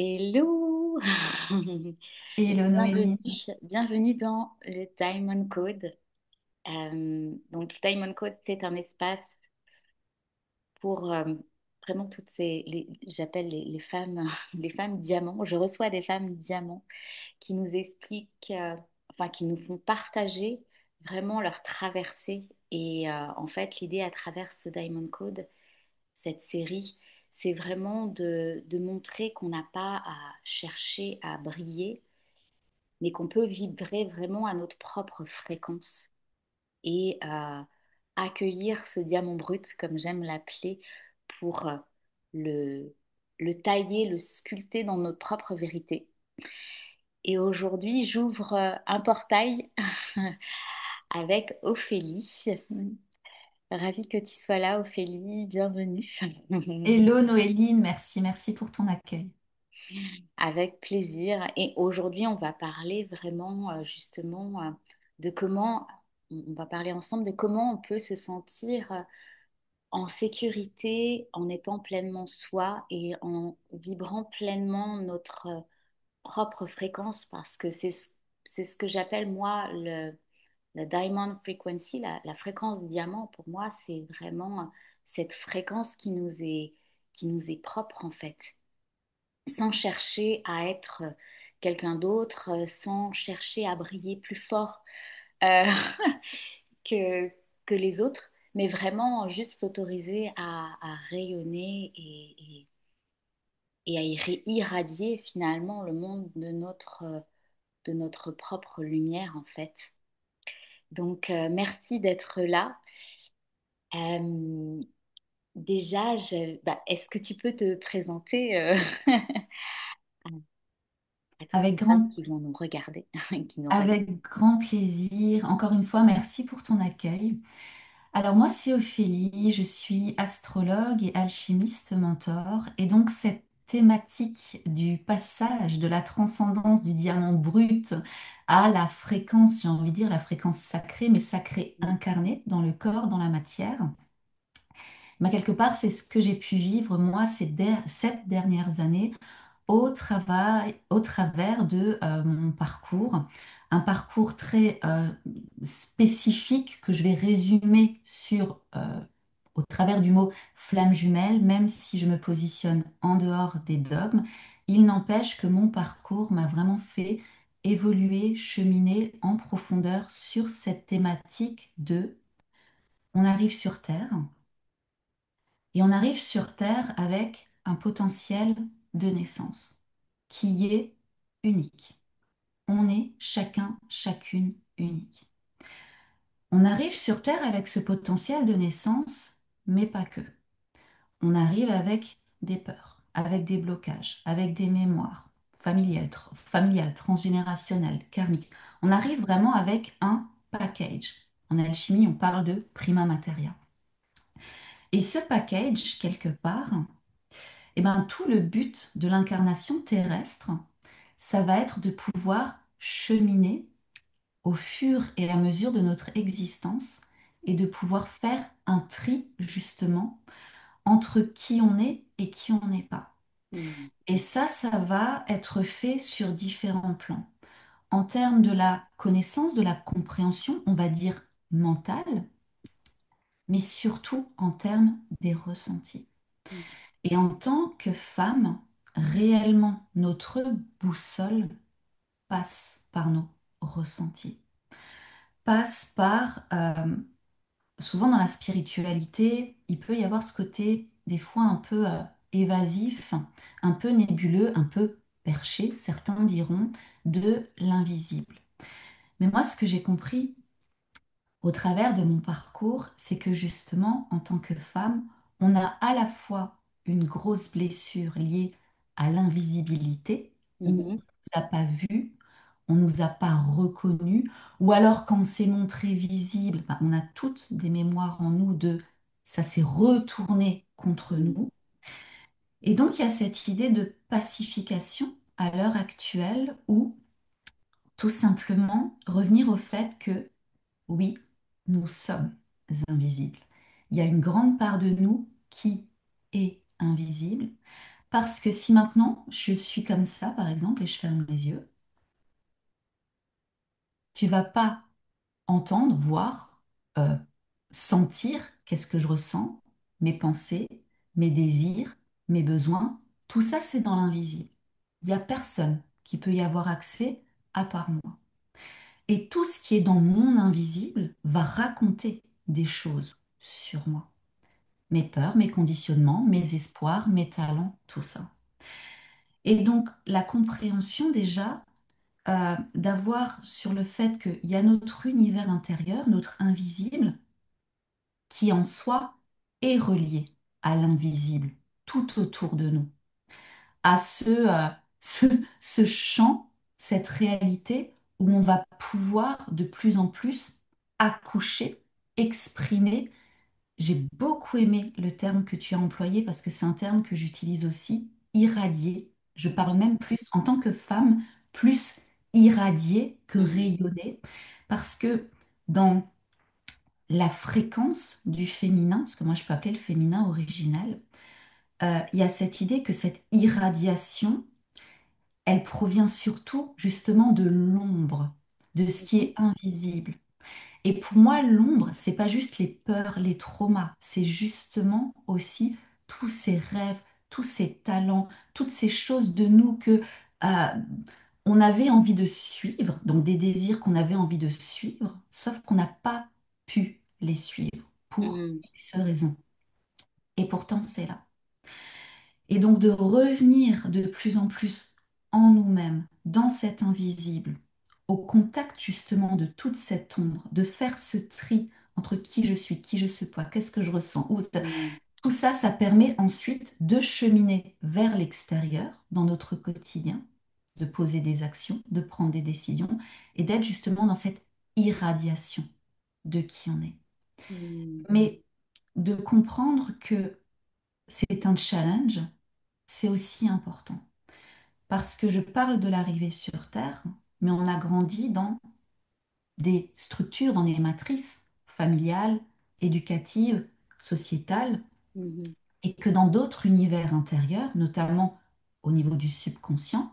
Hello! Hello Bienvenue, Noélie. bienvenue dans le Diamond Code. Donc, le Diamond Code, c'est un espace pour vraiment toutes j'appelle les femmes, les femmes diamants. Je reçois des femmes diamants qui nous expliquent, enfin, qui nous font partager vraiment leur traversée. Et en fait, l'idée à travers ce Diamond Code, cette série, c'est vraiment de montrer qu'on n'a pas à chercher à briller, mais qu'on peut vibrer vraiment à notre propre fréquence et accueillir ce diamant brut, comme j'aime l'appeler, pour le, le tailler, le sculpter dans notre propre vérité. Et aujourd'hui, j'ouvre un portail avec Ophélie. Ravie que tu sois là, Ophélie. Bienvenue. Hello Noéline, merci pour ton accueil. Avec plaisir. Et aujourd'hui, on va parler vraiment justement de comment, on va parler ensemble de comment on peut se sentir en sécurité, en étant pleinement soi et en vibrant pleinement notre propre fréquence, parce que c'est ce que j'appelle moi le diamond frequency, la fréquence diamant. Pour moi, c'est vraiment cette fréquence qui nous est propre en fait, sans chercher à être quelqu'un d'autre, sans chercher à briller plus fort euh, que, que les autres, mais vraiment juste s'autoriser à rayonner et à irradier finalement le monde de notre propre lumière en fait. Donc merci d'être là. Euh, déjà, est-ce que tu peux te présenter à toutes Avec les femmes grand, qui vont nous regarder, qui nous regardent? avec grand plaisir. Encore une fois, merci pour ton accueil. Alors moi, c'est Ophélie, je suis astrologue et alchimiste mentor. Et donc cette thématique du passage de la transcendance du diamant brut à la fréquence, j'ai envie de dire la fréquence sacrée, mais sacrée incarnée dans le corps, dans la matière. Mais quelque part, c'est ce que j'ai pu vivre moi ces 7 dernières années au travers de mon parcours, un parcours très spécifique que je vais résumer au travers du mot flamme jumelle, même si je me positionne en dehors des dogmes. Il n'empêche que mon parcours m'a vraiment fait évoluer, cheminer en profondeur sur cette thématique de on arrive sur Terre et on arrive sur Terre avec un potentiel de naissance qui est unique. On est chacun, chacune unique. On arrive sur Terre avec ce potentiel de naissance, mais pas que. On arrive avec des peurs, avec des blocages, avec des mémoires familiales, transgénérationnelles, karmiques. On arrive vraiment avec un package. En alchimie, on parle de prima materia. Et ce package, quelque part, eh ben, tout le but de l'incarnation terrestre, ça va être de pouvoir cheminer au fur et à mesure de notre existence et de pouvoir faire un tri justement entre qui on est et qui on n'est pas. Mhm. Et ça va être fait sur différents plans. En termes de la connaissance, de la compréhension, on va dire mentale, mais surtout en termes des ressentis. Mhm. Et en tant que femme, réellement, notre boussole passe par nos ressentis, passe par, souvent dans la spiritualité, il peut y avoir ce côté des fois un peu évasif, un peu nébuleux, un peu perché, certains diront, de l'invisible. Mais moi, ce que j'ai compris au travers de mon parcours, c'est que justement, en tant que femme, on a à la fois une grosse blessure liée à l'invisibilité, où on ne Mhm. nous a pas vus, on ne nous a pas reconnus, ou alors quand on s'est montré visible, ben, on a toutes des mémoires en nous de ça s'est retourné contre Mhm. nous. Et donc, il y a cette idée de pacification à l'heure actuelle où tout simplement revenir au fait que oui, nous sommes invisibles. Il y a une grande part de nous qui est invisible Parce que si maintenant je suis comme ça, par exemple, et je ferme les yeux, tu vas pas entendre, voir, euh, sentir qu'est-ce que je ressens, mes pensées, mes désirs, mes besoins. Tout ça, c'est dans l'invisible. Il n'y a personne qui peut y avoir accès à part moi. Et tout ce qui est dans mon invisible va raconter des choses sur moi. Mes peurs, mes conditionnements, mes espoirs, mes talents, tout ça. Et donc, la compréhension déjà, d'avoir sur le fait qu'il y a notre univers intérieur, notre invisible, qui en soi est relié à l'invisible tout autour de nous, à ce, ce champ, cette réalité où on va pouvoir de plus en plus accoucher, exprimer. J'ai beaucoup aimé le terme que tu as employé parce que c'est un terme que j'utilise aussi, irradier. Je parle Mhm. même plus en tant que femme, plus irradier que Mhm. rayonner parce que dans la fréquence du féminin, ce que moi je peux appeler le féminin original, il y a cette idée que cette irradiation, elle provient surtout justement de l'ombre, de ce qui Mhm. est invisible. Et pour moi, l'ombre, c'est pas juste les peurs, les traumas, c'est justement aussi tous ces rêves, tous ces talents, toutes ces choses de nous que on avait envie de suivre, donc des désirs qu'on avait envie de suivre, sauf qu'on n'a pas pu les suivre pour Mhm. X raisons. Et pourtant, c'est là. Et donc de revenir de plus en plus en nous-mêmes, dans cet invisible, au contact justement de toute cette ombre, de faire ce tri entre qui je suis pas, qu'est-ce que je ressens, Mhm. tout ça, ça permet ensuite de cheminer vers l'extérieur dans notre quotidien, de poser des actions, de prendre des décisions et d'être justement dans cette irradiation de qui on est. Mhm. Mais de comprendre que c'est un challenge, c'est aussi important. Parce que je parle de l'arrivée sur Terre, mais on a grandi dans des structures, dans des matrices familiales, éducatives, sociétales, Mhm. et que dans d'autres univers intérieurs, notamment au niveau du subconscient,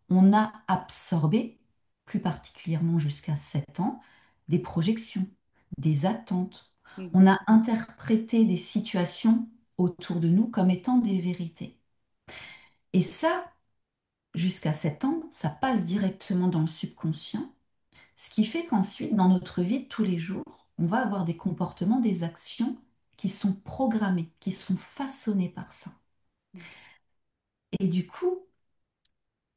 on a absorbé, plus particulièrement jusqu'à 7 ans, des projections, des attentes. On Mhm. a interprété des situations autour de nous comme étant des vérités. Et ça, jusqu'à 7 ans, ça passe directement dans le subconscient, ce qui fait qu'ensuite, dans notre vie de tous les jours, on va avoir des comportements, des actions qui sont programmés, qui sont façonnés par ça. Et du coup,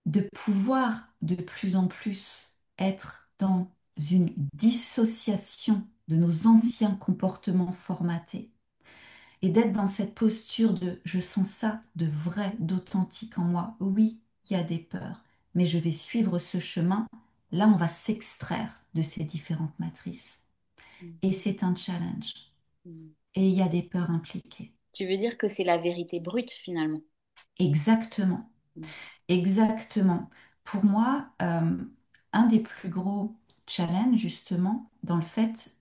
de pouvoir de plus en plus être dans une dissociation de nos anciens comportements formatés et d'être dans cette posture de je sens ça de vrai, d'authentique en moi. Oui, il y a des peurs, mais je vais suivre ce chemin. Là, on va s'extraire de ces différentes matrices. Et c'est un challenge. Mhm. Et il y a des peurs impliquées. Tu veux dire que c'est la vérité brute finalement? Exactement. Mhm. Exactement. Pour moi, un des plus gros challenges, justement, dans le fait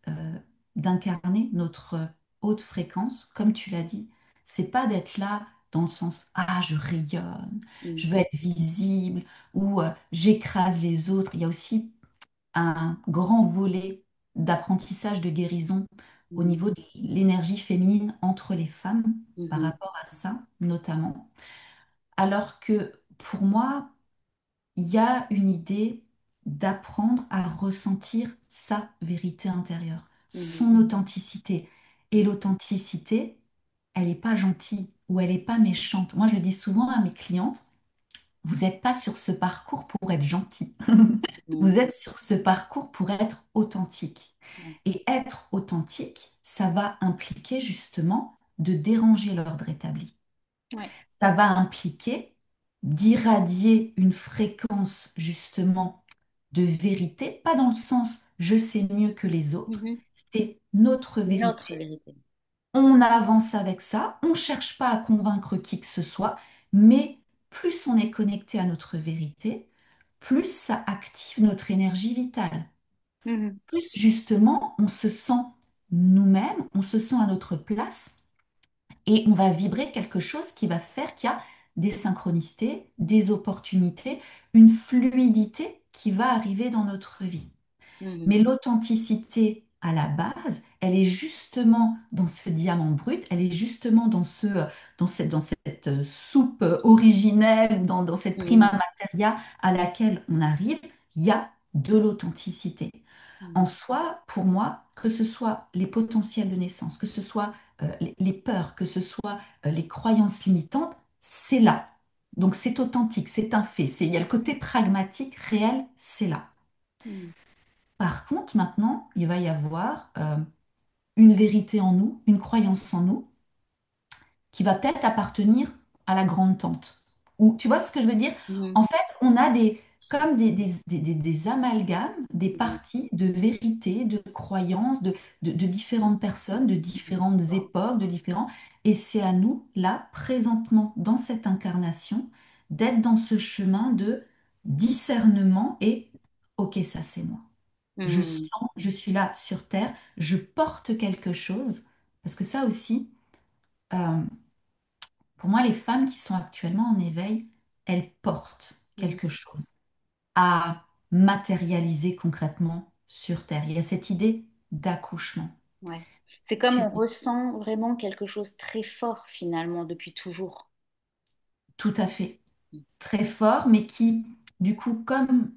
d'incarner notre haute fréquence, comme tu l'as dit, c'est pas d'être là dans le sens ah, je rayonne, je veux être visible ou j'écrase les autres. Il y a aussi un grand volet d'apprentissage de guérison au Mhm. niveau de l'énergie féminine entre les femmes par Mhm. rapport à ça, notamment. Alors que pour moi, il y a une idée d'apprendre à ressentir sa vérité intérieure, Mhm. son authenticité. Et Mhm. l'authenticité, elle n'est pas gentille ou elle n'est pas méchante. Moi, je le dis souvent à mes clientes, vous n'êtes pas sur ce parcours pour être gentil. Mhm. Vous êtes sur ce parcours pour être authentique. Ouais. Et être authentique, ça va impliquer justement de déranger l'ordre établi. Ouais. Ça va impliquer d'irradier une fréquence justement de vérité, pas dans le sens je sais mieux que les autres, Mhm. c'est notre Notre vérité. vérité. On avance avec ça, on ne cherche pas à convaincre qui que ce soit, mais plus on est connecté à notre vérité, plus ça active notre énergie vitale. Mhm. Plus justement on se sent nous-mêmes, on se sent à notre place et on va vibrer quelque chose qui va faire qu'il y a des synchronicités, des opportunités, une fluidité qui va arriver dans notre vie. Mhm. Mais l'authenticité à la base, elle est justement dans ce diamant brut, elle est justement dans cette soupe originelle, dans cette prima Mhm. materia à laquelle on arrive, il y a de l'authenticité. En Mhm. soi, pour moi, que ce soit les potentiels de naissance, que ce soit les peurs, que ce soit les croyances limitantes, c'est là. Donc c'est authentique, c'est un fait. Il y a le côté pragmatique, réel, c'est là. Mhm. Par contre, maintenant, il va y avoir une vérité en nous, une croyance en nous, qui va peut-être appartenir à la grande tante. Ou tu vois ce que je veux dire? Mhm. En fait, on a comme des amalgames, des Mhm. parties de vérité, de croyances, de différentes personnes, de Mhm. différentes époques, de différents. Et c'est à nous, là, présentement, dans cette incarnation, d'être dans ce chemin de discernement et, ok, ça c'est moi. Je Mhm. sens, je suis là sur Terre, je porte quelque chose, parce que ça aussi, euh, pour moi, les femmes qui sont actuellement en éveil, elles portent Mhm. quelque chose à matérialiser concrètement sur Terre. Il y a cette idée d'accouchement. Ouais. C'est comme Tu- on ressent vraiment quelque chose très fort finalement depuis toujours. Tout à fait. Très fort, mais qui, du coup, comme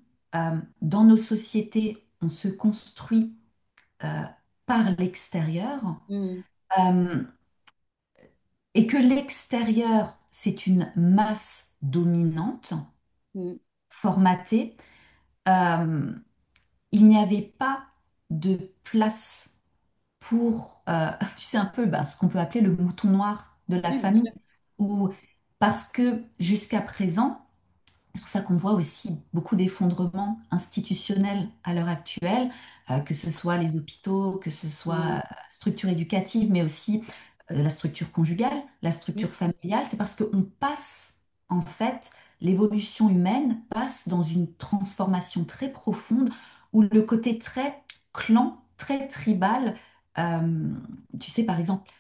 dans nos sociétés, on se construit euh, par l'extérieur, Mhm. euh, et que l'extérieur, c'est une masse dominante, Mhm. formatée, euh, il n'y avait pas de place pour, tu sais, un peu ce qu'on peut appeler le mouton noir de la Oui, bien famille, sûr. ou parce que jusqu'à présent, c'est pour ça qu'on voit aussi beaucoup d'effondrements institutionnels à l'heure actuelle, que ce soit les hôpitaux, que ce soit Mhm. structure éducative, mais aussi la structure conjugale, la Mhm. structure familiale. C'est parce qu'on passe, en fait, l'évolution humaine passe dans une transformation très profonde où le côté très clan, très tribal, euh, tu sais, par exemple,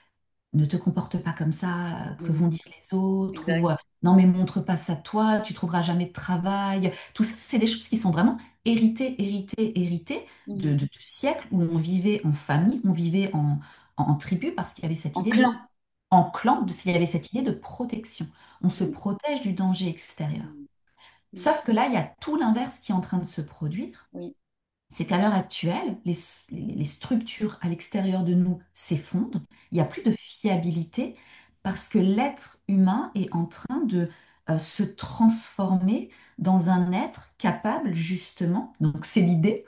ne te comporte pas comme ça, que Mhm. vont dire les autres, ou Exact. non mais montre pas ça toi, tu trouveras jamais de travail. Tout ça, c'est des choses qui sont vraiment héritées Mhm. de siècles où on vivait en famille, on vivait en tribu parce qu'il y avait cette En idée de, clan. en clan, il y avait cette idée de protection. On se Mhm. protège du danger extérieur. Mhm. Mhm. Sauf que là, il y a tout l'inverse qui est en train de se produire, Oui. c'est qu'à l'heure actuelle, les structures à l'extérieur de nous s'effondrent. Il n'y a plus de fiabilité parce que l'être humain est en train de se transformer dans un être capable, justement, donc c'est l'idée,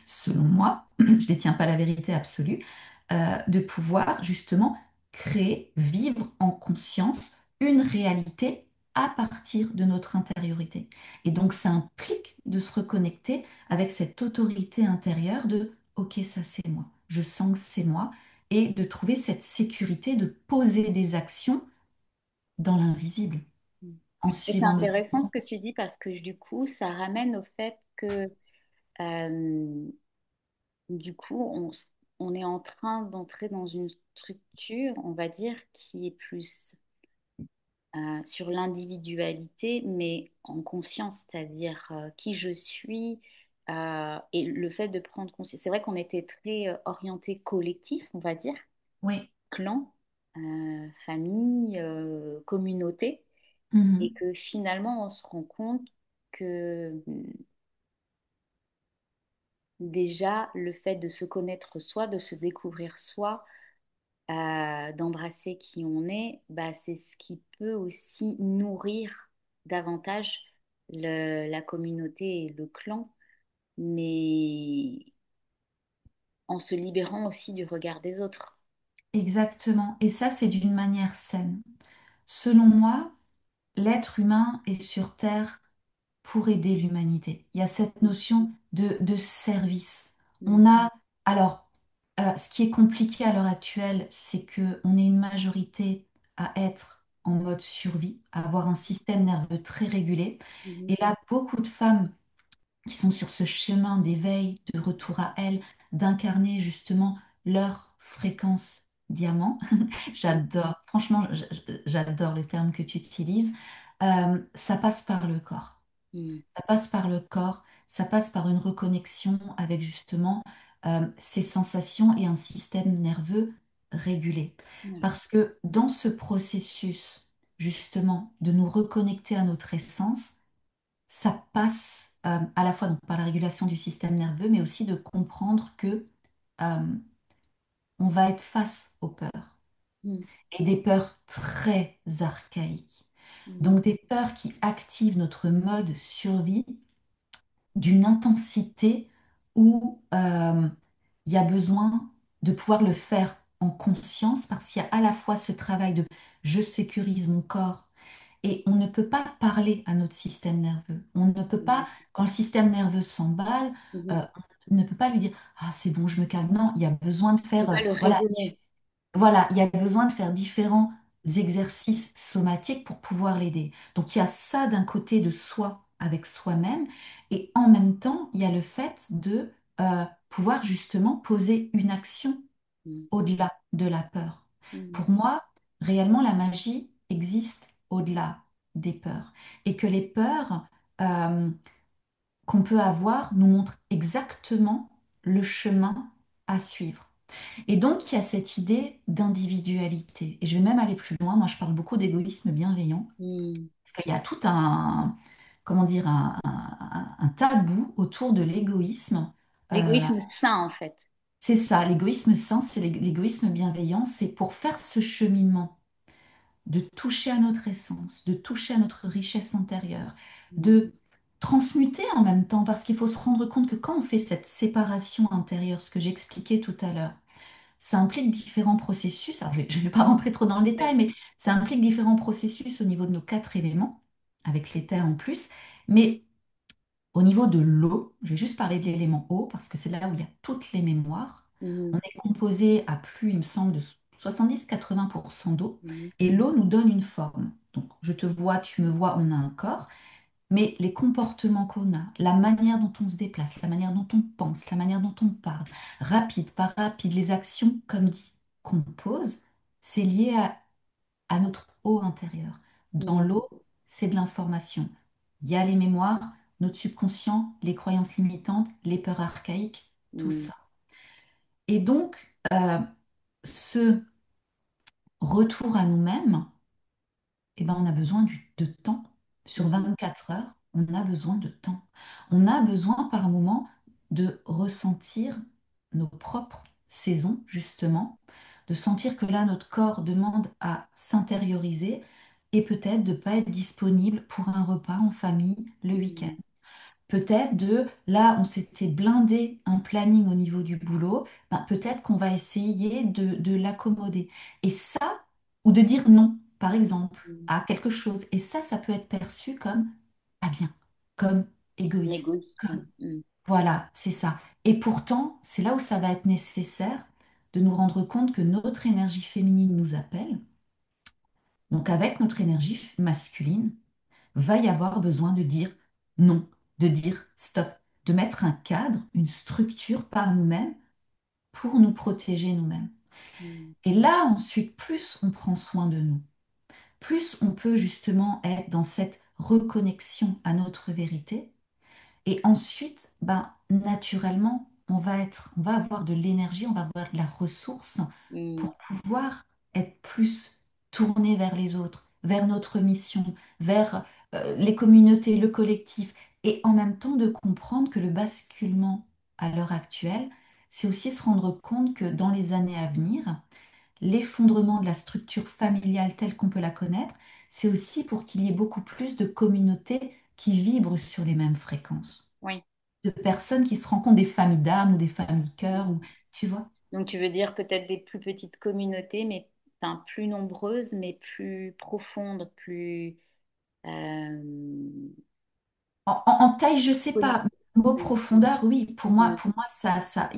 selon moi, je ne détiens pas la vérité absolue, de pouvoir justement créer, vivre en conscience une réalité à partir de notre intériorité. Et donc ça implique de se reconnecter avec cette autorité intérieure de OK, ça c'est moi, je sens que c'est moi, et de trouver cette sécurité de poser des actions dans l'invisible Mhm. en Et c'est suivant notre intéressant ce que tu essence. dis parce que du coup, ça ramène au fait que euh, du coup, on est en train d'entrer dans une structure, on va dire, qui est plus sur l'individualité, mais en conscience, c'est-à-dire qui je suis et le fait de prendre conscience. C'est vrai qu'on était très orienté collectif, on va dire, Oui. clan, famille, communauté, et Mhm. que finalement, on se rend compte que déjà, le fait de se connaître soi, de se découvrir soi, d'embrasser qui on est, bah, c'est ce qui peut aussi nourrir davantage la communauté et le clan, mais en se libérant aussi du regard des autres. Exactement. Et ça, c'est d'une manière saine. Selon moi, l'être humain est sur Terre pour aider l'humanité. Il y a cette Mm, notion de service. mm, On a, alors, ce qui est compliqué à l'heure actuelle, c'est que on est une majorité à être en mode survie, à avoir un système nerveux très régulé. mhm, Et là, beaucoup de femmes qui sont sur ce chemin d'éveil, de retour à elles, d'incarner justement leur fréquence diamant. mm, J'adore, franchement, j'adore le terme que tu utilises. Ça passe par le corps. Mm. Ça passe par le corps, ça passe par une reconnexion avec justement ces sensations et un système nerveux régulé. Ouais. Parce que dans ce processus, justement, de nous reconnecter à notre essence, ça passe à la fois donc, par la régulation du système nerveux, mais aussi de comprendre que euh, on va être face aux peurs Mm. et des peurs très archaïques. Mm. Donc des peurs qui activent notre mode survie d'une intensité où il y a besoin de pouvoir le faire en conscience parce qu'il y a à la fois ce travail de je sécurise mon corps et on ne peut pas parler à notre système nerveux. On ne peut pas, Mm. quand le système nerveux s'emballe, Mhm. on ne peut pas lui dire ah c'est bon, je me calme. Non, il y a besoin de On peut faire pas le voilà, raisonner. voilà, il y a besoin de faire différents exercices somatiques pour pouvoir l'aider. Donc il y a ça d'un côté de soi avec soi-même et en même temps, il y a le fait de pouvoir justement poser une action Mm. au-delà de la peur. Mm. Pour moi, réellement, la magie existe au-delà des peurs et que les peurs qu'on peut avoir nous montrent exactement le chemin à suivre. Et donc, il y a cette idée d'individualité. Et je vais même aller plus loin. Moi, je parle beaucoup d'égoïsme bienveillant, Mm. parce qu'il y a tout un, comment dire, un tabou autour de l'égoïsme. Euh, L'égoïsme sain, en fait. c'est ça, l'égoïsme sain, c'est l'égoïsme bienveillant. C'est pour faire ce cheminement de toucher à notre essence, de toucher à notre richesse intérieure, Mm. de transmuter en même temps, parce qu'il faut se rendre compte que quand on fait cette séparation intérieure, ce que j'expliquais tout à l'heure, ça implique différents processus. Alors, je ne vais pas rentrer trop dans le détail, Ouais. mais ça implique différents processus au niveau de nos quatre éléments, avec les terres en plus. Mais au niveau de l'eau, je vais juste parler de l'élément eau, parce que c'est là où il y a toutes les mémoires. On Mhm. est composé à plus, il me semble, de 70-80% d'eau. Mhm. Et l'eau nous donne une forme. Donc, je te vois, tu me vois, on a un corps. Mais les comportements qu'on a, la manière dont on se déplace, la manière dont on pense, la manière dont on parle, rapide, pas rapide, les actions, comme dit, qu'on pose, c'est lié à notre eau intérieur. Dans Mm. l'eau, c'est de l'information. Il y a les mémoires, notre subconscient, les croyances limitantes, les peurs archaïques, tout Mm. ça. Et donc, ce retour à nous-mêmes, eh ben, on a besoin de temps. Sur Mhm. 24 heures, on a besoin de temps. On a besoin par moment de ressentir nos propres saisons, justement, de sentir que là, notre corps demande à s'intérioriser et peut-être de ne pas être disponible pour un repas en famille le week-end. Mm. Peut-être de, là, on s'était blindé un planning au niveau du boulot, ben, peut-être qu'on va essayer de l'accommoder. Et ça, ou de dire non, par exemple, Mm. à quelque chose. Et ça peut être perçu comme pas bien, comme égoïste, L'égoïsme. comme Mm. voilà, c'est ça. Et pourtant, c'est là où ça va être nécessaire de nous rendre compte que notre énergie féminine nous appelle. Donc avec notre énergie masculine, va y avoir besoin de dire non, de dire stop, de mettre un cadre, une structure par nous-mêmes pour nous protéger nous-mêmes. Mm. Et là, ensuite, plus on prend soin de nous, plus on peut justement être dans cette reconnexion à notre vérité. Et ensuite, ben, naturellement, on va avoir de l'énergie, on va avoir de la ressource Mm. pour pouvoir être plus tourné vers les autres, vers notre mission, vers les communautés, le collectif, et en même temps de comprendre que le basculement à l'heure actuelle, c'est aussi se rendre compte que dans les années à venir, l'effondrement de la structure familiale telle qu'on peut la connaître, c'est aussi pour qu'il y ait beaucoup plus de communautés qui vibrent sur les mêmes fréquences, Oui. de personnes qui se rencontrent, des familles d'âmes ou des familles cœurs, ou tu vois. Donc tu veux dire peut-être des plus petites communautés, mais enfin, plus nombreuses, mais plus profondes, plus En taille, je sais pas. connectées. Mot Mm. profondeur, oui. Mhm. Pour moi,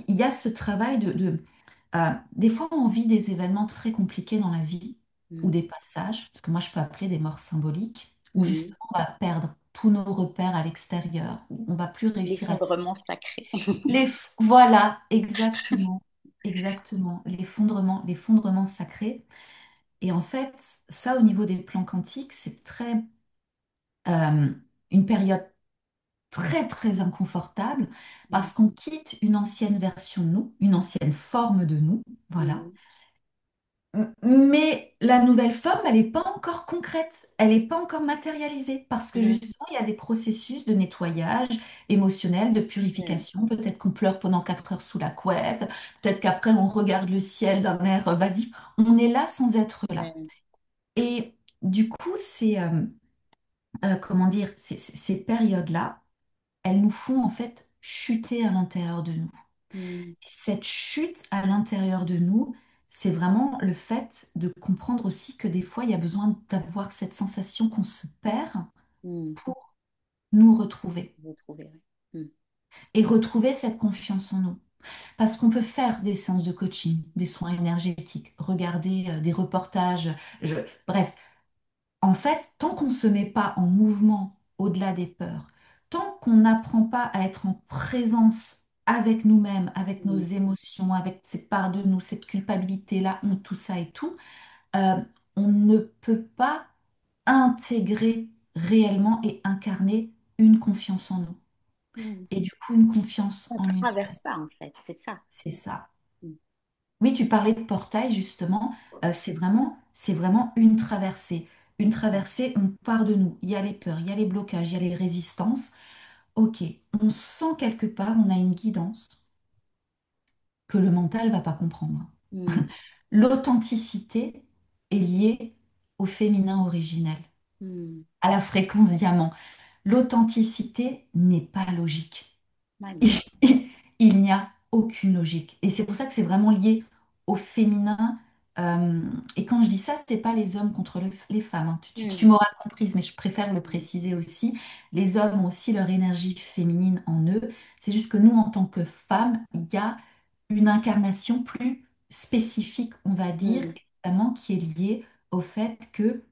il y a ce travail des fois, on vit des événements très compliqués dans la vie ou Mm. des passages, ce que moi je peux appeler des morts symboliques, où Mhm. justement on va perdre tous nos repères à l'extérieur, où on va plus réussir à se... L'effondrement sacré. Voilà, exactement, exactement, l'effondrement sacré. Et en fait, ça au niveau des plans quantiques, c'est très euh, une période très très inconfortable Mhm. parce qu'on quitte une ancienne version de nous, une ancienne forme de nous, voilà. Mhm. Mais la nouvelle forme, elle n'est pas encore concrète, elle n'est pas encore matérialisée parce que Mhm. justement, il y a des processus de nettoyage émotionnel, de Ouais. purification. Peut-être qu'on pleure pendant 4 heures sous la couette, peut-être qu'après on regarde le ciel d'un air vas-y, on est là sans être là. Ouais. Et du coup, comment dire, ces périodes-là, elles nous font en fait chuter à l'intérieur de nous. Mhm. Cette chute à l'intérieur de nous, c'est vraiment le fait de comprendre aussi que des fois, il y a besoin d'avoir cette sensation qu'on se perd Mhm. pour nous retrouver Vous trouverez. Mhm. et retrouver cette confiance en nous. Parce qu'on peut faire des séances de coaching, des soins énergétiques, regarder des reportages, bref, en fait, tant qu'on ne se met pas en mouvement au-delà des peurs, tant qu'on n'apprend pas à être en présence avec nous-mêmes, avec nos Mhm. émotions, avec cette part de nous, cette culpabilité, la honte, tout ça et tout, euh, on ne peut pas intégrer réellement et incarner une confiance en nous. Mhm. Et du coup, une confiance On en l'univers. traverse pas, en fait, c'est ça. C'est ça. Mhm. Oui, tu parlais de portail justement. C'est vraiment une traversée. On part de nous. Il y a les peurs, il y a les blocages, il y a les résistances. Ok, on sent quelque part, on a une guidance que le mental va pas comprendre. Mhm. L'authenticité est liée au féminin originel, Mhm. à la fréquence diamant. L'authenticité n'est pas logique. Ouais, bien il, sûr. il n'y a aucune logique. Et c'est pour ça que c'est vraiment lié au féminin. Euh, et quand je dis ça, c'est pas les hommes contre les femmes, hein. Tu Mhm. m'auras comprise, mais je préfère le préciser aussi. Les hommes ont aussi leur énergie féminine en eux. C'est juste que nous, en tant que femmes, il y a une incarnation plus spécifique, on va dire, Mhm. et notamment qui est liée au fait que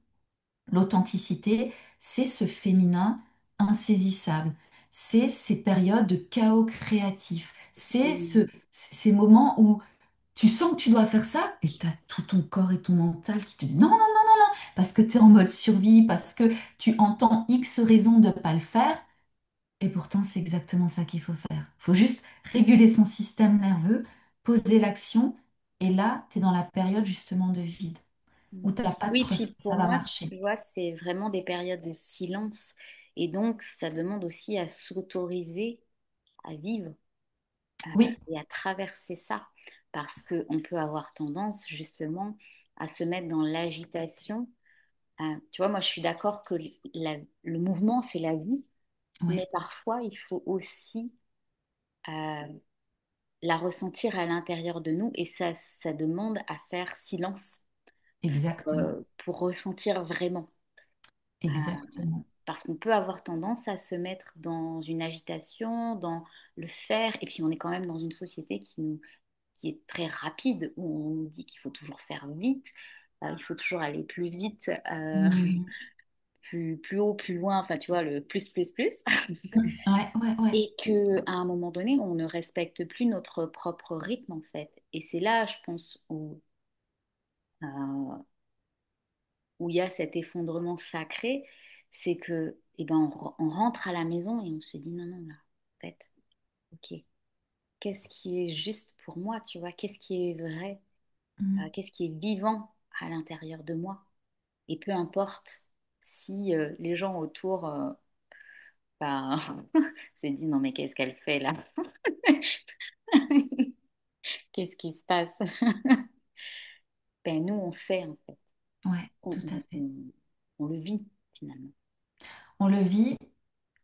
l'authenticité, c'est ce féminin insaisissable. C'est ces périodes de chaos créatif. C'est Mhm. ces moments où tu sens que tu dois faire ça et tu as tout ton corps et ton mental qui te dit non, non, non, non, non, parce que tu es en mode survie, parce que tu entends X raisons de ne pas le faire. Et pourtant, c'est exactement ça qu'il faut faire. Il faut juste réguler son système nerveux, poser l'action. Et là, tu es dans la période justement de vide, où Mhm. tu n'as pas de Oui, preuve puis que ça pour va moi, marcher. tu vois, c'est vraiment des périodes de silence. Et donc, ça demande aussi à s'autoriser à vivre Oui, et à traverser ça. Parce qu'on peut avoir tendance justement à se mettre dans l'agitation. Tu vois, moi, je suis d'accord que le mouvement, c'est la vie. Mais ouais. parfois, il faut aussi euh, la ressentir à l'intérieur de nous. Et ça demande à faire silence Exactement, pour ressentir vraiment. exactement. Parce qu'on peut avoir tendance à se mettre dans une agitation, dans le faire, et puis on est quand même dans une société qui est très rapide, où on nous dit qu'il faut toujours faire vite, il faut toujours aller plus vite, Mm. plus haut, plus loin, enfin tu vois, le plus, plus, plus. Ouais, ouais, ouais. Et qu'à un moment donné, on ne respecte plus notre propre rythme en fait. Et c'est là, je pense, euh, où il y a cet effondrement sacré, c'est que eh ben, on rentre à la maison et on se dit non, non, là, en fait, ok, qu'est-ce qui est juste pour moi, tu vois, qu'est-ce qui est vrai, Mm. qu'est-ce qui est vivant à l'intérieur de moi. Et peu importe si les gens autour ben, se disent non, mais qu'est-ce qu'elle fait là? Qu'est-ce qui se passe? Ben, nous, on sait en fait, Ouais, on, tout à on- fait. on- on le vit finalement. On le vit,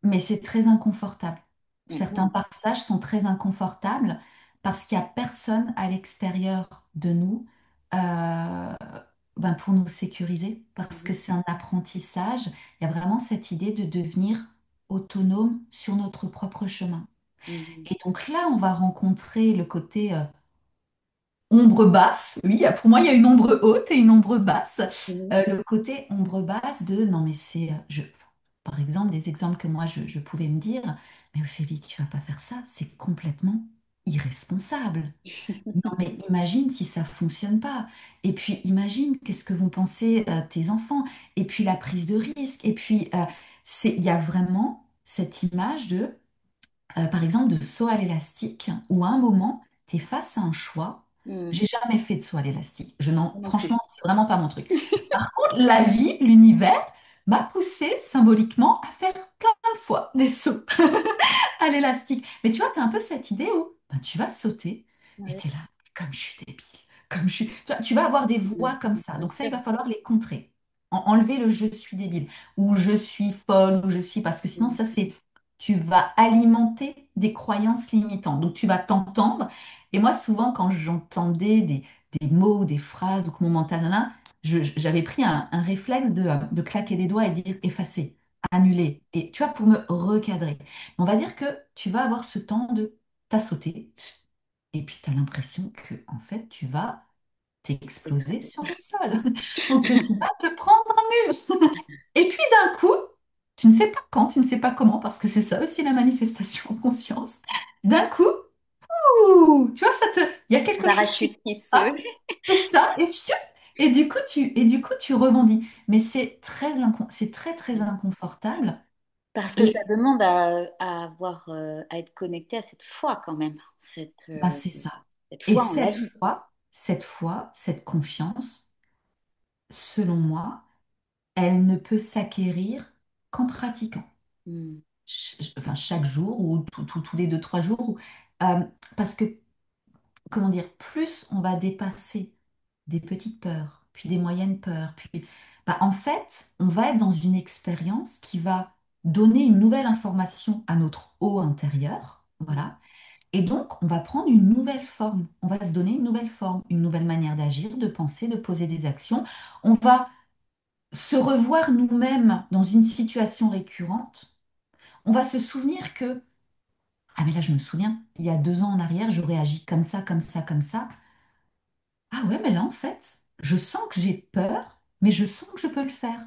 mais c'est très inconfortable. Certains Mhm, passages sont très inconfortables parce qu'il n'y a personne à l'extérieur de nous euh, ben pour nous sécuriser, parce que mhm, c'est un apprentissage. Il y a vraiment cette idée de devenir autonome sur notre propre chemin. mhm, Et donc là, on va rencontrer le côté ombre basse. Oui, pour moi, il y a une ombre haute et une ombre basse. mhm, Le côté ombre basse de non, mais par exemple, des exemples que moi je pouvais me dire, mais Ophélie, tu vas pas faire ça, c'est complètement irresponsable. Non, mais imagine si ça fonctionne pas. Et puis imagine qu'est-ce que vont penser tes enfants. Et puis la prise de risque. Et puis il y a vraiment cette image de, par exemple, de saut à l'élastique, où à un moment, tu es face à un choix. Hmm. J'ai jamais fait de saut à l'élastique. Moi non Franchement, plus. c'est vraiment pas mon truc. Par contre, la vie, l'univers, m'a poussé symboliquement à faire plein de fois des sauts à l'élastique. Mais tu vois, tu as un peu cette idée où ben, tu vas sauter et Ouais. tu es là, comme je suis débile, comme je suis... Tu vas avoir des Hmm. voix comme ça. Bien Donc ça, il sûr. va falloir les contrer. Enlever le je suis débile ou je suis folle ou je suis... Parce que sinon, Hmm. ça, c'est... Tu vas alimenter des croyances limitantes. Donc tu vas t'entendre. Et moi, souvent, quand j'entendais des mots, des phrases ou que mon mental, nanana, j'avais pris un réflexe de claquer des doigts et dire effacer, annuler. Et tu vois, pour me recadrer. On va dire que tu vas avoir ce temps de t'as sauté et puis tu as l'impression que en fait tu vas t'exploser sur le sol ou que tu vas te prendre un mur. Et puis d'un coup, tu ne sais pas quand, tu ne sais pas comment, parce que c'est ça aussi la manifestation en conscience. D'un coup, tu vois, il y a quelque chose qui Parachute qui se... ah, c'est ça, et, et du coup tu rebondis. Mais c'est très très inconfortable. Parce que ça Et demande à avoir, à être connecté à cette foi quand même, bah, c'est ça. cette Et foi en la vie. cette confiance, selon moi, elle ne peut s'acquérir qu'en pratiquant. Hmm. Enfin, chaque jour ou tous les 2, 3 jours. Euh, Parce que, comment dire, plus on va dépasser des petites peurs, puis des moyennes peurs, puis bah, en fait, on va être dans une expérience qui va donner une nouvelle information à notre haut intérieur. Voilà. Et donc, on va prendre une nouvelle forme. On va se donner une nouvelle forme, une nouvelle manière d'agir, de penser, de poser des actions. On va se revoir nous-mêmes dans une situation récurrente. On va se souvenir que, ah mais là je me souviens, il y a 2 ans en arrière, j'aurais agi comme ça, comme ça, comme ça. Ah ouais, mais là en fait, je sens que j'ai peur, mais je sens que je peux le faire.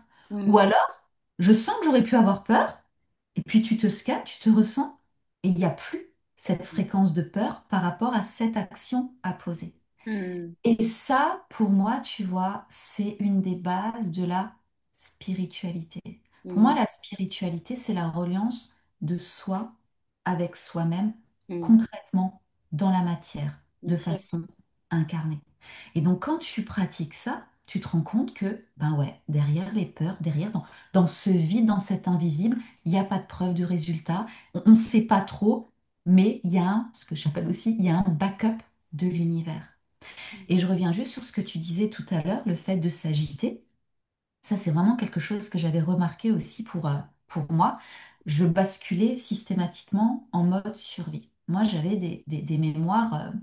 Ou Hmm. alors, je sens que j'aurais pu avoir peur, et puis tu te scannes, tu te ressens, et il n'y a plus cette fréquence de peur par rapport à cette action à poser. Hmm. Et ça, pour moi, tu vois, c'est une des bases de la spiritualité. Pour Hmm. moi, la spiritualité, c'est la reliance de soi avec soi-même, Hmm. concrètement, dans la matière, Bien de sûr. façon incarnée. Et donc, quand tu pratiques ça, tu te rends compte que, ben ouais, derrière les peurs, derrière, dans ce vide, dans cet invisible, il n'y a pas de preuve de résultat. On ne sait pas trop, mais il y a ce que j'appelle aussi, il y a un backup de l'univers. Et je reviens juste sur ce que tu disais tout à l'heure, le fait de s'agiter. Ça, c'est vraiment quelque chose que j'avais remarqué aussi pour moi. Je basculais systématiquement en mode survie. Moi, j'avais des mémoires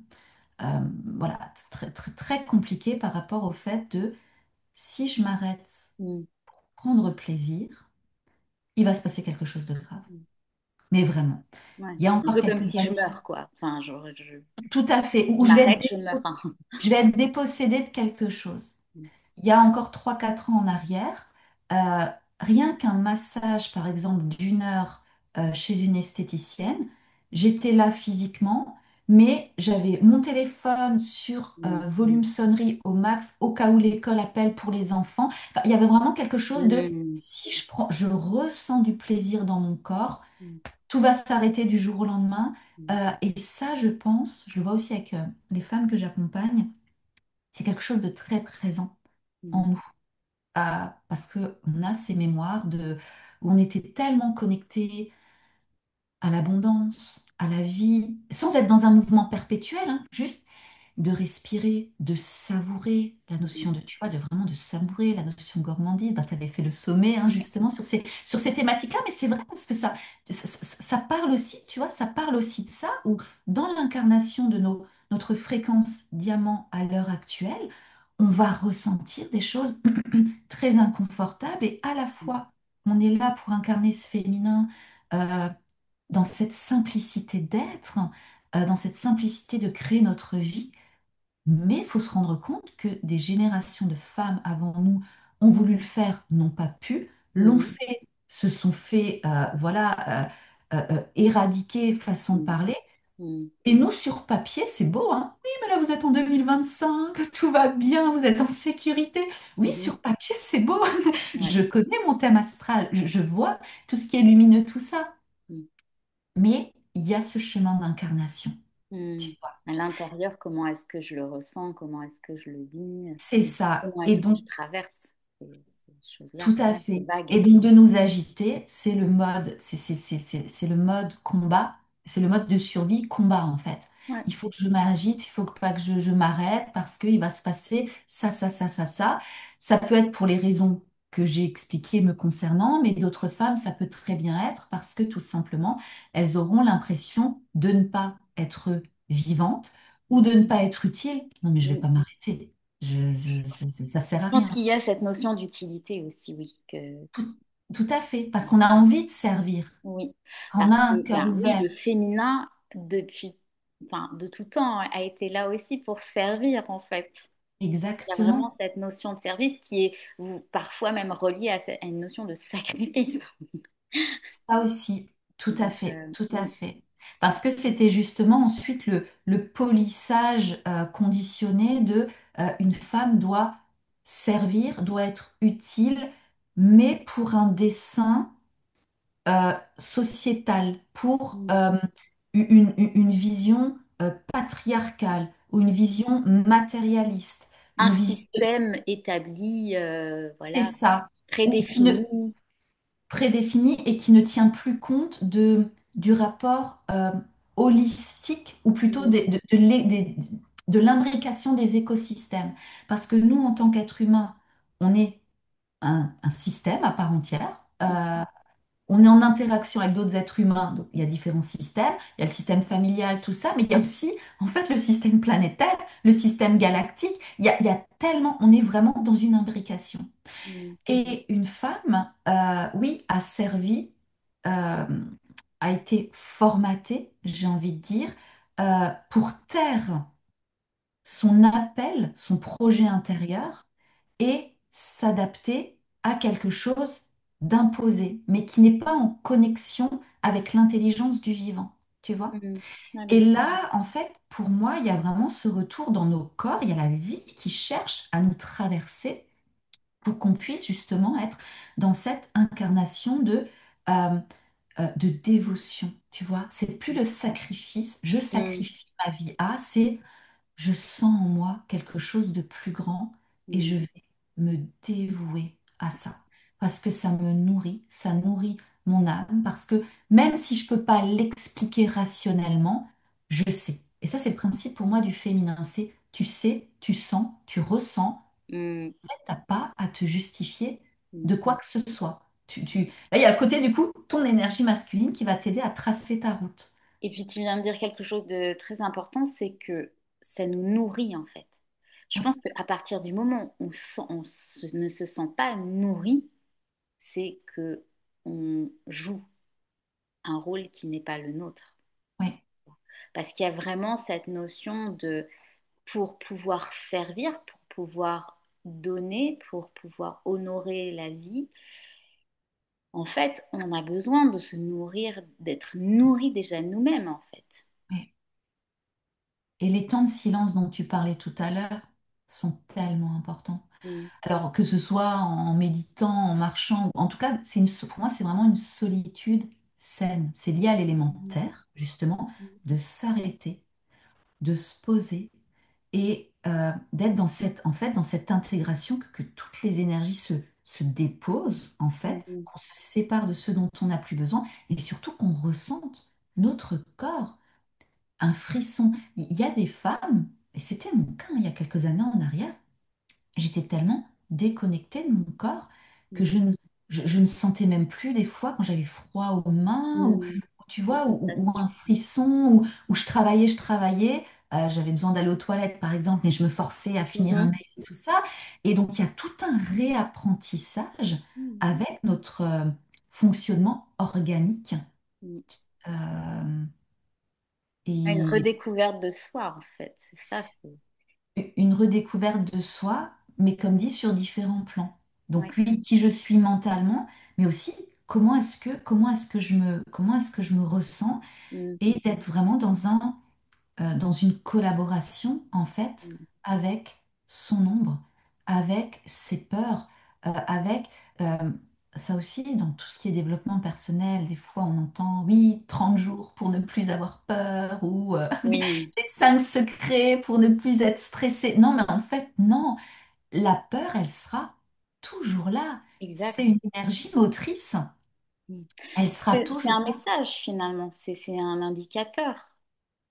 voilà, très, très, très compliquées par rapport au fait de si je m'arrête, Hmm. prendre plaisir, il va se passer quelque chose de grave. Hmm. Mais vraiment, Ouais. il y a Un encore peu comme quelques si je années, meurs, quoi. Enfin, tout à fait, où je je vais m'arrête, je meurs, hein. je vais être dépossédée de quelque chose. Hmm. Il y a encore 3 4 ans en arrière, euh, rien qu'un massage, par exemple, d'1 heure chez une esthéticienne, j'étais là physiquement, mais j'avais mon téléphone sur Hmm. volume sonnerie au max, au cas où l'école appelle pour les enfants. Enfin, il y avait vraiment quelque chose de, Hmm. si je prends, je ressens du plaisir dans mon corps, Hmm. tout va s'arrêter du jour au lendemain. Hmm. Et ça, je pense, je le vois aussi avec les femmes que j'accompagne, c'est quelque chose de très présent Hmm. en nous parce qu'on a ces mémoires où on était tellement connecté à l'abondance, à la vie, sans être dans un mouvement perpétuel, hein, juste de respirer, de savourer la notion Hmm. de, tu vois, de vraiment de savourer la notion de gourmandise. Bah, tu avais fait le sommet, hein, justement, sur ces thématiques-là, mais c'est vrai parce que ça parle aussi, tu vois, ça parle aussi de ça, où dans l'incarnation de notre fréquence diamant à l'heure actuelle, on va ressentir des choses très inconfortables et à la fois, on est là pour incarner ce féminin euh, dans cette simplicité d'être, dans cette simplicité de créer notre vie. Mais il faut se rendre compte que des générations de femmes avant nous ont voulu le faire, n'ont pas pu, l'ont Hmm. fait, se sont fait, voilà, éradiquer, façon de Hmm. parler. mm, Et nous, sur papier, c'est beau, hein? Oui, mais là, vous êtes en 2025, tout va bien, vous êtes en sécurité. Oui, mhm, sur papier, c'est beau. ouais, Je connais mon thème astral, je vois tout ce qui est lumineux, tout ça. mm, Mais il y a ce chemin d'incarnation, mm. tu vois. À l'intérieur, comment est-ce que je le ressens? Comment est-ce que je le vis? C'est ça. Comment Et est-ce que je donc, traverse ces choses-là? tout à Ces fait. vagues. Et donc de nous agiter, c'est le mode, c'est le mode combat, c'est le mode de survie combat en fait. Ouais. Il faut que je m'agite, il faut pas que je m'arrête parce qu'il va se passer ça, ça, ça, ça, ça. Ça peut être pour les raisons que j'ai expliquées me concernant, mais d'autres femmes, ça peut très bien être parce que tout simplement, elles auront l'impression de ne pas être vivantes ou de ne pas être utiles. Non mais je vais Mm. pas m'arrêter. Ça sert Je à pense rien. qu'il y a cette notion d'utilité aussi, oui. Tout, tout à fait, parce qu'on a envie de servir. Oui, Quand on a parce un que cœur ben, oui, ouvert, le féminin, depuis, enfin, de tout temps, a été là aussi pour servir, en fait. Il y a vraiment exactement, cette notion de service qui est parfois même reliée à une notion de sacrifice. ça aussi, Donc, tout à fait. Parce que c'était justement ensuite le polissage conditionné de une femme doit servir, doit être utile, mais pour un dessein sociétal, pour mm. une vision patriarcale ou une vision matérialiste, Un une vision. système établi, C'est voilà, ça, ou qui ne prédéfini. prédéfini et qui ne tient plus compte du rapport holistique ou plutôt Mm, de l'imbrication des écosystèmes. Parce que nous, en tant qu'êtres humains, on est un système à part entière. On est en interaction avec d'autres êtres humains, donc il y a différents systèmes. Il y a le système familial, tout ça, mais il y a aussi, en fait, le système planétaire, le système galactique. Il y a tellement, on est vraiment dans une imbrication. mm, Et une femme, oui, a servi, euh, a été formatée, j'ai envie de dire, pour taire son appel, son projet intérieur et s'adapter à quelque chose d'imposé, mais qui n'est pas en connexion avec l'intelligence du vivant, tu vois? mm. Ouais, bien Et sûr. là, en fait, pour moi, il y a vraiment ce retour dans nos corps, il y a la vie qui cherche à nous traverser pour qu'on puisse justement être dans cette incarnation de dévotion, tu vois. C'est plus le sacrifice, je Mm, sacrifie ma vie à, c'est je sens en moi quelque chose de plus grand et mm, je vais me dévouer à ça. Parce que ça nourrit mon âme, parce que même si je peux pas l'expliquer rationnellement, je sais. Et ça, c'est le principe pour moi du féminin, c'est tu sais, tu sens, tu ressens, mm, t'as pas à te justifier mm. de quoi que ce soit. Là, il y a le côté, du coup, ton énergie masculine qui va t'aider à tracer ta route. Et puis tu viens de dire quelque chose de très important, c'est que ça nous nourrit en fait. Je Oui, pense qu'à partir du moment où ne se sent pas nourri, c'est que on joue un rôle qui n'est pas le nôtre. oui, Parce qu'il y a vraiment cette notion de pour pouvoir servir, pour pouvoir donner, pour pouvoir honorer la vie, en fait, on a besoin de se nourrir, d'être nourri déjà nous-mêmes en fait. oui. Et les temps de silence dont tu parlais tout à l'heure sont tellement importants. Mm, Alors que ce soit en méditant, en marchant, en tout cas, pour moi, c'est vraiment une solitude saine. C'est lié à l'élément mm, terre, justement, mm, de s'arrêter, de se poser et d'être dans en fait, dans cette intégration que toutes les énergies se déposent, en mm, fait, mm, qu'on se sépare de ce dont on n'a plus besoin et surtout qu'on ressente notre corps, un frisson. Il y a des femmes, et c'était mon cas il y a quelques années en arrière, j'étais tellement déconnectée de mon corps que mm. je ne sentais même plus des fois quand j'avais froid aux mains Mm. ou tu Des vois, ou sensations. un frisson, où je travaillais, j'avais besoin d'aller aux toilettes par exemple, mais je me forçais à finir un Mhm. mail et tout ça. Et donc il y a tout un réapprentissage Mm. avec notre fonctionnement organique. Mm. Euh, Une et redécouverte de soi, en fait. C'est ça. une redécouverte de soi, mais comme dit, sur différents plans. Donc Ouais. oui, qui je suis mentalement, mais aussi comment est-ce que je me ressens mm, et d'être vraiment dans une collaboration, en fait, mm, avec son ombre, avec ses peurs, avec euh, ça aussi, dans tout ce qui est développement personnel, des fois on entend, oui, 30 jours pour ne plus avoir peur ou oui, les 5 secrets pour ne plus être stressé. Non, mais en fait, non, la peur, elle sera toujours là. exact. C'est une énergie motrice. Mm. Elle sera C'est toujours un là. message finalement, c'est un indicateur.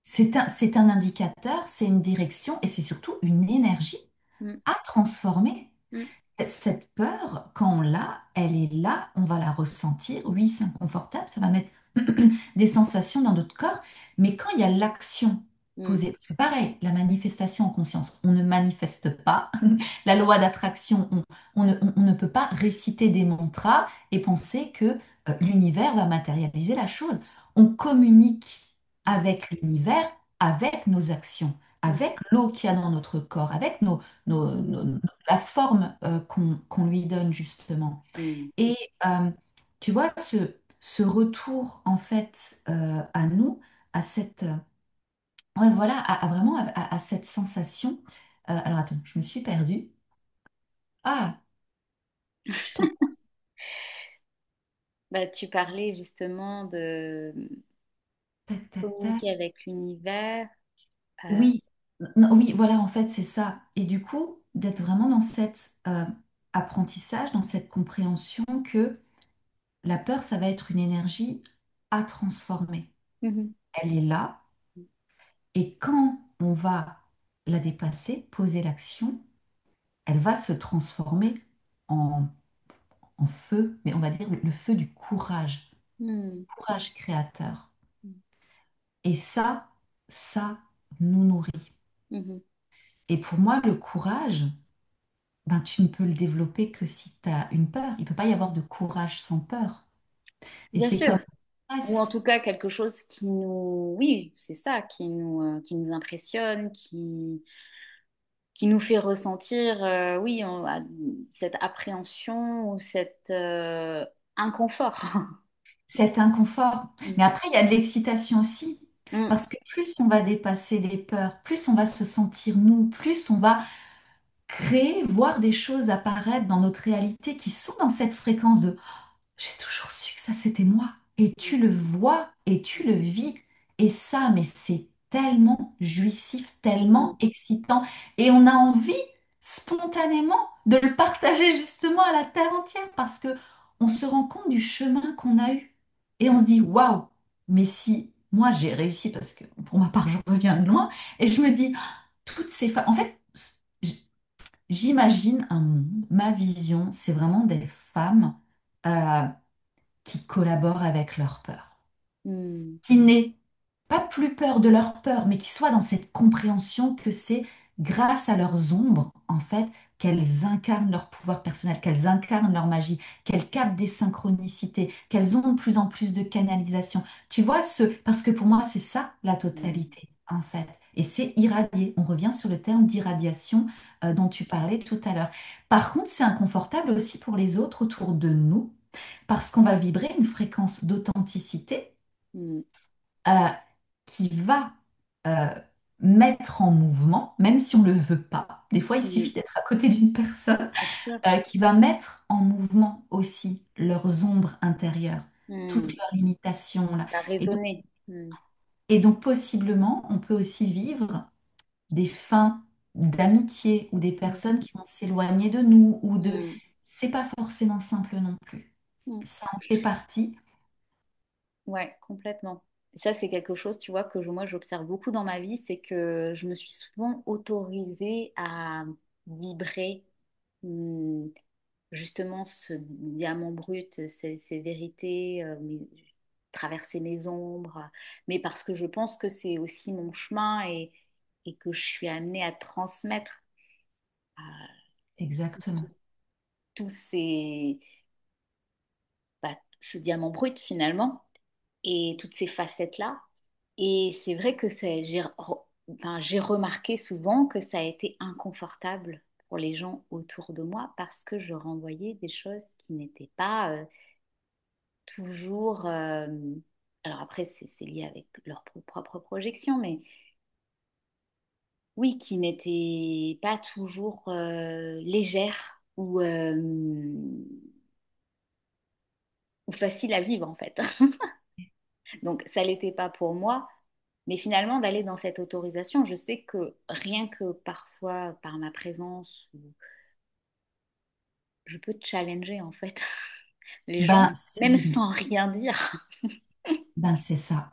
C'est un indicateur, c'est une direction et c'est surtout une énergie Mm, à transformer. mm, Cette peur, quand on l'a, elle est là, on va la ressentir. Oui, c'est inconfortable, ça va mettre des sensations dans notre corps, mais quand il y a l'action mm, posée, c'est pareil, la manifestation en conscience, on ne manifeste pas. La loi d'attraction, on ne peut pas réciter des mantras et penser que l'univers va matérialiser la chose. On communique mm, avec l'univers, avec nos actions, mm, avec l'eau qu'il y a dans notre corps, avec la forme qu'on lui donne justement. mm, Et tu vois, ce retour en fait à nous, à cette, ouais, voilà, à vraiment à cette sensation. Alors attends, je me suis perdue. Ah, je t'en... Bah, tu parlais justement de Tac, tac, tac. communiquer avec l'univers. euh, Oui, non, oui, voilà, en fait, c'est ça. Et du coup, d'être vraiment dans cet apprentissage, dans cette compréhension que la peur, ça va être une énergie à transformer. mhm, Elle est là. Et quand on va la dépasser, poser l'action, elle va se transformer en, en feu, mais on va dire le feu du mm, courage créateur. mm, Et ça nous nourrit. mhm. Et pour moi, le courage, ben, tu ne peux le développer que si tu as une peur. Il ne peut pas y avoir de courage sans peur. Et Bien c'est sûr. comme Ou en stress. tout cas quelque chose qui nous, oui, c'est ça, qui nous impressionne, qui nous fait ressentir, oui, cette appréhension ou cet inconfort. Cet inconfort. Mm, Mais après, il y a de l'excitation aussi. mm, Parce que plus on va dépasser les peurs, plus on va se sentir nous, plus on va créer, voir des choses apparaître dans notre réalité qui sont dans cette fréquence de j'ai toujours su que ça c'était moi. Et tu le vois et tu le vis. Et ça, mais c'est tellement jouissif, mm, tellement excitant. Et on a envie spontanément de le partager justement à la terre entière parce que on se rend compte du chemin qu'on a eu. Et on se dit, waouh, mais si moi j'ai réussi, parce que pour ma part je reviens de loin, et je me dis, toutes ces femmes, en fait, j'imagine un monde, ma vision, c'est vraiment des femmes euh, qui collaborent avec leur peur, mm, qui n'aient pas plus peur de leur peur, mais qui soient dans cette compréhension que c'est grâce à leurs ombres, en fait, qu'elles incarnent leur pouvoir personnel, qu'elles incarnent leur magie, qu'elles captent des synchronicités, qu'elles ont de plus en plus de canalisation. Tu vois, parce que pour moi, c'est ça la mm, totalité, en fait. Et c'est irradier. On revient sur le terme d'irradiation dont tu parlais tout à l'heure. Par contre, c'est inconfortable aussi pour les autres autour de nous, parce qu'on va vibrer une fréquence d'authenticité mm. euh, qui va euh, mettre en mouvement, même si on ne le veut pas. Des fois, il Mm, suffit d'être à côté d'une personne bien sûr. qui va mettre en mouvement aussi leurs ombres intérieures, toutes Mm, leurs limitations là. ça a Et donc, résonné. Mm, possiblement, on peut aussi vivre des fins d'amitié ou des mm, personnes qui vont s'éloigner de nous ou de... mm, C'est pas forcément simple non plus. mm. Ça en fait partie. Ouais, complètement. Et ça, c'est quelque chose, tu vois, moi, j'observe beaucoup dans ma vie, c'est que je me suis souvent autorisée à vibrer hum, justement ce diamant brut, ces vérités, traverser mes ombres, mais parce que je pense que c'est aussi mon chemin et que je suis amenée à transmettre Exactement. tous ce diamant brut finalement et toutes ces facettes-là. Et c'est vrai que j'ai remarqué souvent que ça a été inconfortable pour les gens autour de moi parce que je renvoyais des choses qui n'étaient pas toujours, alors après c'est lié avec leur propre projection, mais oui, qui n'était pas toujours légère ou facile à vivre en fait. Donc ça l'était pas pour moi, mais finalement d'aller dans cette autorisation, je sais que rien que parfois par ma présence, je peux challenger en fait les gens, Ben, même sans rien dire. c'est ça.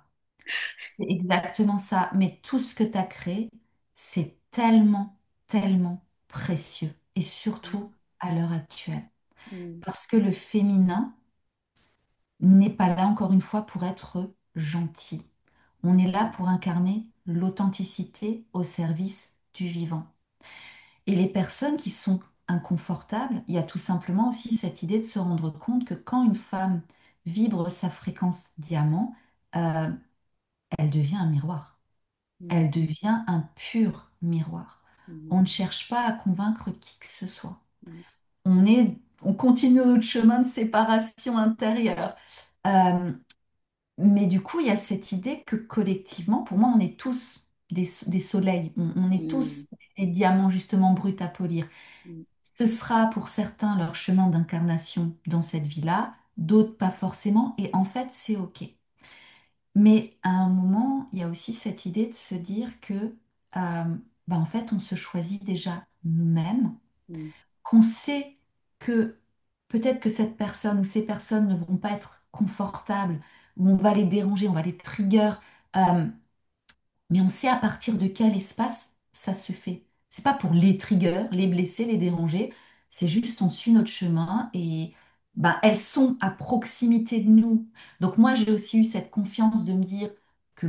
C'est exactement ça. Mais tout ce que tu as créé, c'est tellement, tellement précieux. Et surtout à l'heure actuelle. Mm, Parce que le féminin n'est pas là, encore une fois, pour être gentil. On est là pour incarner l'authenticité au service du vivant. Et les personnes qui sont inconfortables, il y a tout simplement aussi cette idée de se rendre compte que quand une femme vibre sa fréquence diamant, euh, elle devient un miroir. mm, Elle devient un pur miroir. mm, On ne cherche pas à convaincre qui que ce soit. mm, On continue notre chemin de séparation intérieure. Euh, mais du coup, il y a cette idée que collectivement, pour moi, on est tous des soleils. On est mm, tous des diamants justement bruts à polir. mm, Ce sera pour certains leur chemin d'incarnation dans cette vie-là, d'autres pas forcément. Et en fait, c'est OK. Mais à un moment, il y a aussi cette idée de se dire que, en fait, on se choisit déjà nous-mêmes, mm, qu'on sait que peut-être que cette personne ou ces personnes ne vont pas être confortables, ou on va les déranger, on va les trigger, euh, mais on sait à partir de quel espace ça se fait. C'est pas pour les trigger, les blesser, les déranger, c'est juste on suit notre chemin et elles sont à proximité de nous. Donc moi j'ai aussi eu cette confiance de me dire que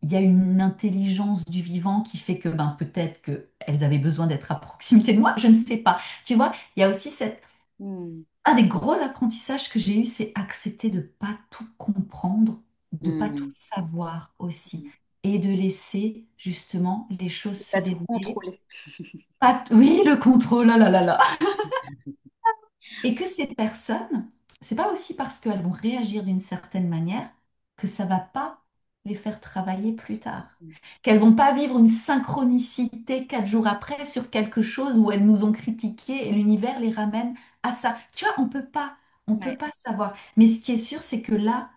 il y a une intelligence du vivant qui fait que peut-être que elles avaient besoin d'être à proximité de moi, je ne sais pas. Tu vois, il y a aussi cette mm, un des gros apprentissages que j'ai eu, c'est accepter de pas tout comprendre, de pas tout mm. savoir aussi, et de laisser justement les choses se Pas tout dérouler. contrôler. Oui, le contrôle, là là là là. Et que ces personnes, c'est pas aussi parce qu'elles vont réagir d'une certaine manière que ça va pas les faire travailler plus tard. Mm. Qu'elles vont pas vivre une synchronicité 4 jours après sur quelque chose où elles nous ont critiqué et l'univers les ramène à ça. Tu vois, on peut Ouais. pas savoir. Mais ce qui est sûr, c'est que là,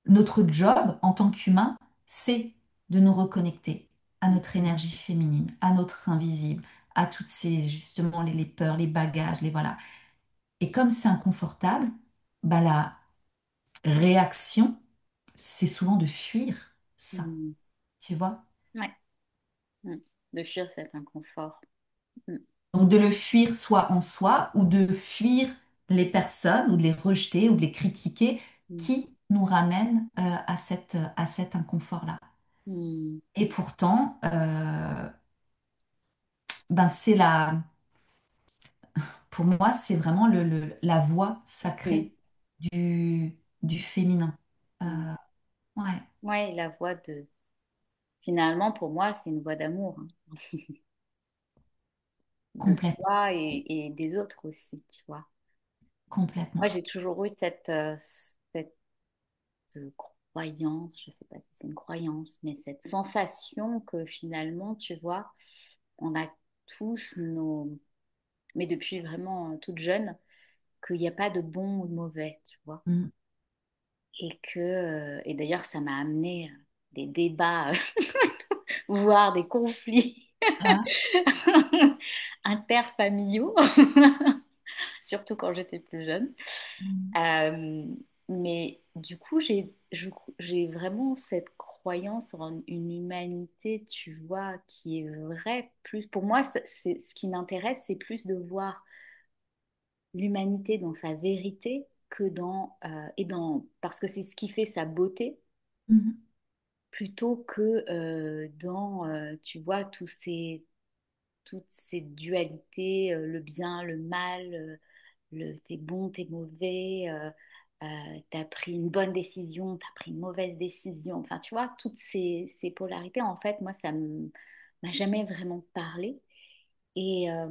notre job en tant qu'humain, c'est de nous reconnecter à Mm, notre énergie féminine, à notre invisible, à toutes ces, justement, les peurs, les bagages, les voilà. Et comme c'est inconfortable, la réaction, c'est souvent de fuir ça, mm. tu vois? Ouais. Mm. De fuir cet inconfort. Mm, Donc de le fuir soit en soi ou de fuir les personnes ou de les rejeter ou de les critiquer mm, qui nous ramènent à cet inconfort-là. mm. Et pourtant, c'est pour moi, c'est vraiment la voie Mm, sacrée du féminin. mm. Ouais, Ouais, la voix de... Finalement, pour moi, c'est une voix d'amour, hein, de complètement, soi et des autres aussi, tu vois. Moi, complètement. j'ai toujours eu cette croyance, je sais pas si c'est une croyance, mais cette sensation que finalement, tu vois, on a tous nos... Mais depuis vraiment toute jeune, qu'il n'y a pas de bon ou de mauvais, tu vois. Mm. Et d'ailleurs, ça m'a amené des débats, voire des conflits Ah, interfamiliaux, surtout quand j'étais plus jeune. mm, Euh, mais du coup, j'ai vraiment cette croyance en une humanité, tu vois, qui est vraie. Plus, pour moi, ce qui m'intéresse, c'est plus de voir l'humanité dans sa vérité que parce que c'est ce qui fait sa beauté, mm, plutôt que dans, tu vois, toutes ces dualités, le bien, le mal, t'es bon, t'es mauvais, t'as pris une bonne décision, t'as pris une mauvaise décision. Enfin, tu vois, toutes ces polarités, en fait, moi, m'a jamais vraiment parlé. Et, euh,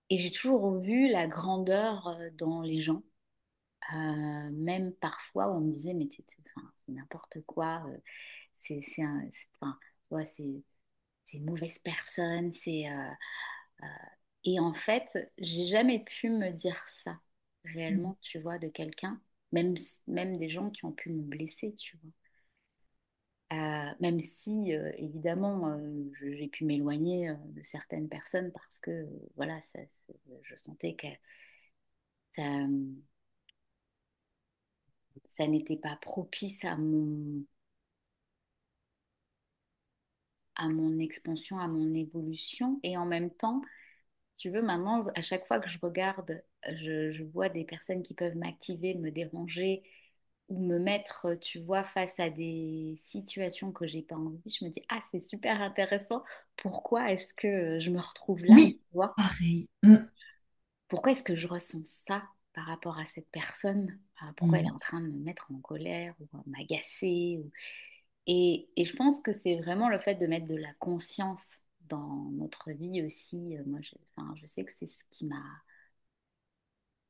et j'ai toujours vu la grandeur dans les gens. Même parfois, on me disait, mais enfin, c'est n'importe quoi, enfin, tu vois, c'est une mauvaise personne, euh, et en fait, j'ai jamais pu me dire ça Mm. réellement, tu vois, de quelqu'un, même des gens qui ont pu me blesser, tu vois. Même si, évidemment, j'ai pu m'éloigner de certaines personnes parce que, voilà, je sentais que ça, ça n'était pas propice à mon expansion, à mon évolution. Et en même temps, si tu veux, maintenant, à chaque fois que je regarde, je vois des personnes qui peuvent m'activer, me déranger ou me mettre, tu vois, face à des situations que j'ai pas envie. Je me dis, ah, c'est super intéressant. Pourquoi est-ce que je me retrouve là, tu Oui, vois? pareil. Mm. Pourquoi est-ce que je ressens ça par rapport à cette personne? Pourquoi elle est Mm. en train de me mettre en colère ou à m'agacer et je pense que c'est vraiment le fait de mettre de la conscience dans notre vie aussi. Moi, enfin, je sais que c'est ce qui m'a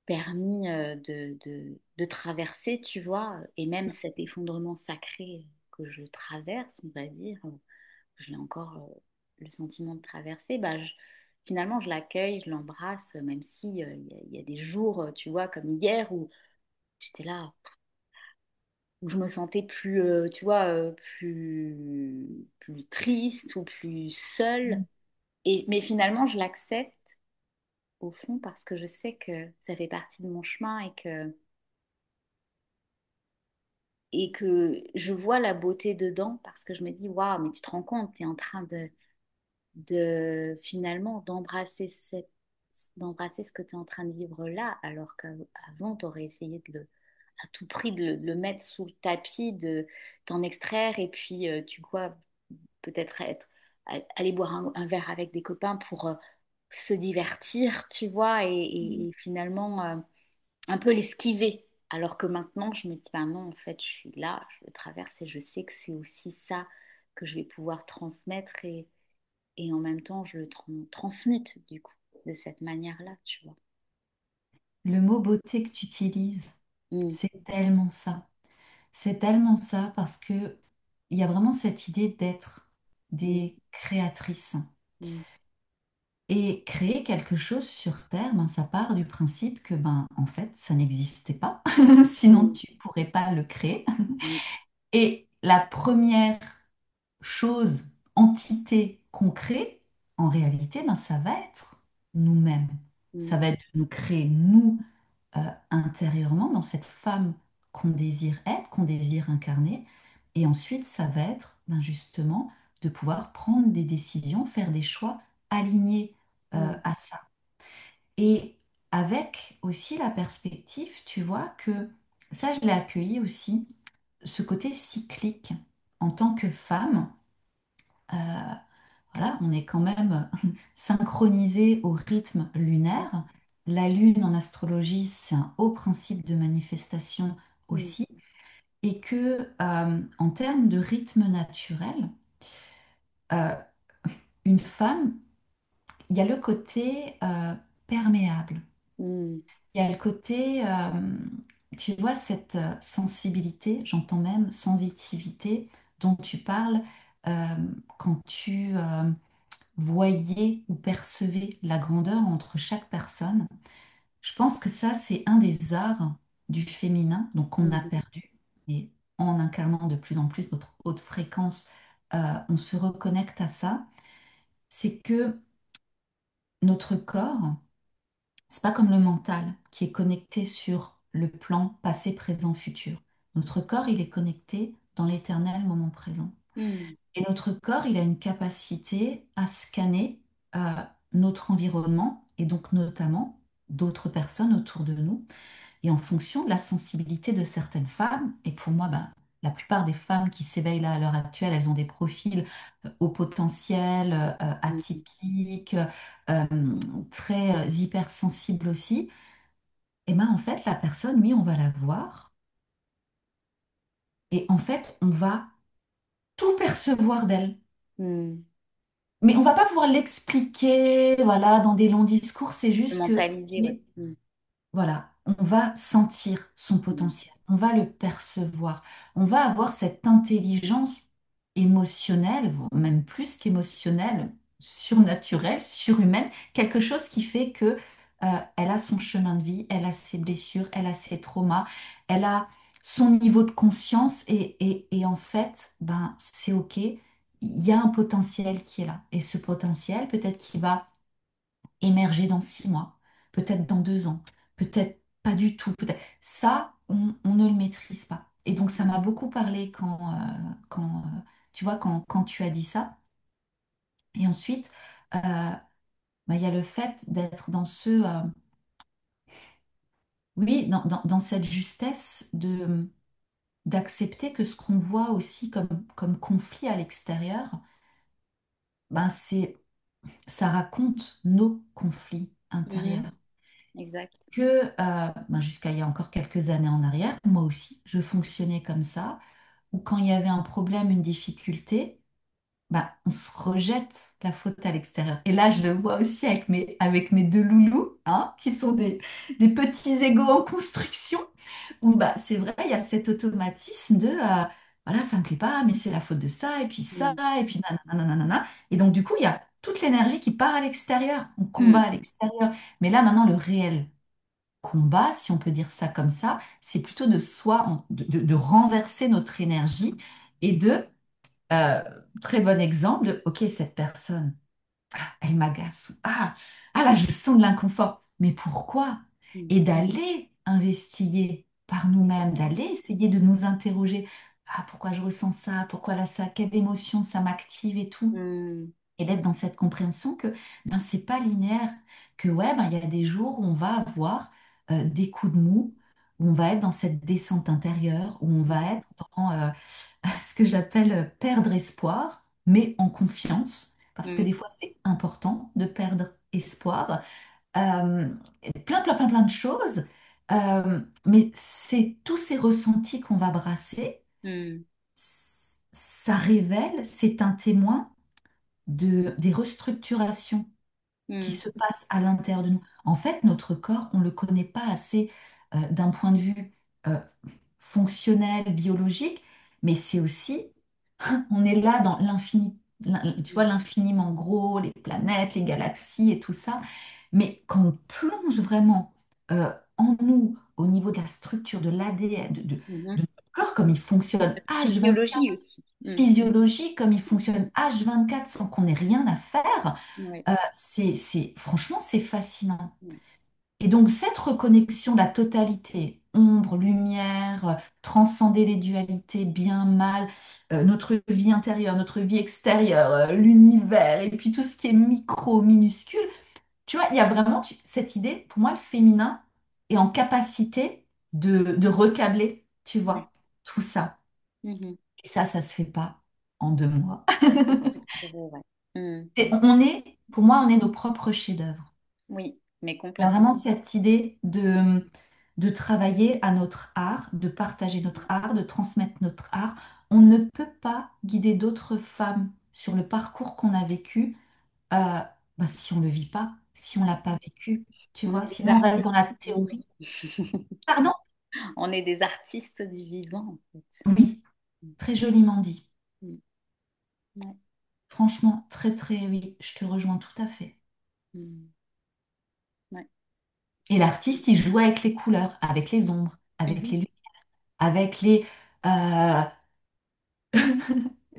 permis de traverser, tu vois, et même cet effondrement sacré que je traverse, on va dire, je l'ai encore le sentiment de traverser, bah, finalement, je l'accueille, je l'embrasse, même si il y a des jours, tu vois, comme hier, où j'étais là, où je me sentais plus, tu vois, plus triste ou plus seule. Mais finalement, je l'accepte au fond parce que je sais que ça fait partie de mon chemin et que je vois la beauté dedans parce que je me dis, waouh, mais tu te rends compte, tu es en train de finalement d'embrasser ce que tu es en train de vivre là, alors qu'avant, tu aurais essayé à tout prix de le mettre sous le tapis, de t'en extraire et puis tu vois, peut-être aller boire un verre avec des copains pour se divertir, tu vois, et finalement un peu l'esquiver. Alors que maintenant, je me dis, bah non, en fait, je suis là, je le traverse et je sais que c'est aussi ça que je vais pouvoir transmettre et en même temps, je le transmute du coup, de cette manière-là, tu vois. Le mot beauté que tu utilises, Mm, c'est tellement ça. C'est tellement ça parce que il y a vraiment cette idée d'être mm, des créatrices. mm, Et créer quelque chose sur Terre, ben, ça part du principe que ben, en fait, ça n'existait pas. Sinon, mm, tu pourrais pas le créer. mm, Et la première chose, entité qu'on crée, en réalité, ben, ça va être nous-mêmes. Ça mm, va être de nous créer, nous, intérieurement, dans cette femme qu'on désire être, qu'on désire incarner. Et ensuite, ça va être ben, justement de pouvoir prendre des décisions, faire des choix alignés mm, à ça. Et avec aussi la perspective, tu vois, que ça, je l'ai accueilli aussi, ce côté cyclique en tant que femme. euh, voilà, on est quand même synchronisé au rythme lunaire. La lune en astrologie, c'est un haut principe de manifestation mm, aussi. Et que en termes de rythme naturel, euh, une femme, il y a le côté perméable. mm, Il y a le côté, tu vois, cette sensibilité, j'entends même sensitivité dont tu parles euh, quand tu voyais ou percevais la grandeur entre chaque personne. Je pense que ça, c'est un des arts du féminin, donc qu'on a mm, perdu. Et en incarnant de plus en plus notre haute fréquence, on se reconnecte à ça. C'est que notre corps, c'est pas comme le mental qui est connecté sur le plan passé, présent, futur. Notre corps, il est connecté dans l'éternel moment présent. mm, Et notre corps, il a une capacité à scanner euh, notre environnement et donc notamment d'autres personnes autour de nous. Et en fonction de la sensibilité de certaines femmes, et pour moi, ben, la plupart des femmes qui s'éveillent là à l'heure actuelle, elles ont des profils au potentiel, mm, atypiques, euh, très hypersensibles aussi. Et ben en fait, la personne, oui, on va la voir et en fait, on va tout percevoir d'elle. mm. Mais on va pas pouvoir l'expliquer, voilà, dans des longs discours. C'est De juste que, mentaliser, ok, ouais. Mm, voilà. on va sentir son mm, potentiel, on va le percevoir, on va avoir cette intelligence émotionnelle, voire même plus qu'émotionnelle, surnaturelle, surhumaine, quelque chose qui fait que elle a son chemin de vie, elle a ses blessures, elle a ses traumas, elle a son niveau de conscience et en fait, ben, c'est OK. Il y a un potentiel qui est là. Et ce potentiel, peut-être qu'il va émerger dans 6 mois, peut-être dans 2 ans, peut-être pas du tout, peut-être. Ça, on ne le maîtrise pas. Et donc, ça m'a beaucoup parlé tu vois, quand tu as dit ça. Et ensuite, bah, il y a le fait d'être dans oui, dans cette justesse d'accepter que ce qu'on voit aussi comme conflit à l'extérieur, ben ça raconte nos conflits mhm, intérieurs. exact. Que ben, jusqu'à il y a encore quelques années en arrière, moi aussi, je fonctionnais comme ça, où quand il y avait un problème, une difficulté, ben, on se rejette la faute à l'extérieur. Et là, je le vois aussi avec mes deux loulous, hein, qui sont des petits égos en construction, où bah, c'est vrai, il y a cet automatisme de, voilà, ça me plaît pas, mais c'est la faute de ça, Mm, et puis nanana, nanana. Et donc, du coup, il y a toute l'énergie qui part à l'extérieur, on combat mm, à l'extérieur. Mais là, maintenant, le réel combat, si on peut dire ça comme ça, c'est plutôt de soi, de renverser notre énergie et euh, très bon exemple de, ok, cette personne, elle m'agace, ou là, je sens de l'inconfort, mais pourquoi? mm, Et d'aller investiguer par nous-mêmes, exactement. d'aller essayer de nous interroger, pourquoi je ressens ça, pourquoi là ça, quelle émotion ça m'active et tout Mm, et d'être dans cette compréhension que ben, c'est pas linéaire, que ouais, ben, il y a des jours où on va avoir des coups de mou, où on va être dans cette descente intérieure, où on va être dans ce que j'appelle perdre espoir, mais en confiance, parce que mm, des fois c'est important de perdre espoir. Plein, plein, plein, plein de choses, mais c'est tous ces ressentis qu'on va brasser, mm, ça révèle, c'est un témoin des restructurations qui mm, se passe à l'intérieur de nous. En fait, notre corps, on ne le connaît pas assez d'un point de vue euh, fonctionnel, biologique, mais c'est aussi, on est là dans l'infini, tu vois, mm, l'infiniment gros, les planètes, les galaxies et tout ça. Mais quand on plonge vraiment en nous, au niveau de la structure, de l'ADN, de mhm. notre corps, comme il fonctionne Physiologie H24, aussi. Mm, physiologique, comme il fonctionne H24 sans qu'on ait rien à faire, ouais, franchement, c'est fascinant. ouais, Et donc, cette reconnexion, la totalité, ombre, lumière, transcender les dualités, bien, mal, notre vie intérieure, notre vie extérieure, l'univers, et puis tout ce qui est micro, minuscule, tu vois, il y a vraiment cette idée, pour moi, le féminin est en capacité de recabler, tu ouais. vois, tout ça. Mhm. Et ça se fait pas en 2 mois. C'est vrai, ouais. Mm. Pour moi, on est nos propres chefs-d'œuvre. Oui, mais Il y a complètement. vraiment cette idée de travailler à notre art, de partager notre art, de transmettre notre art. On ne peut pas guider d'autres femmes sur le parcours qu'on a vécu si on ne le vit pas, si on ne l'a pas vécu, tu On est vois. des Sinon, on reste artistes dans la du théorie. vivant. Pardon? On est des artistes du vivant, en fait. Oui, très joliment dit. Mm, ouais, Franchement, très, très, oui, je te rejoins tout à fait. mm, ouais. Et l'artiste, il joue avec les couleurs, avec les ombres, avec Mhm, les lumières, avec euh,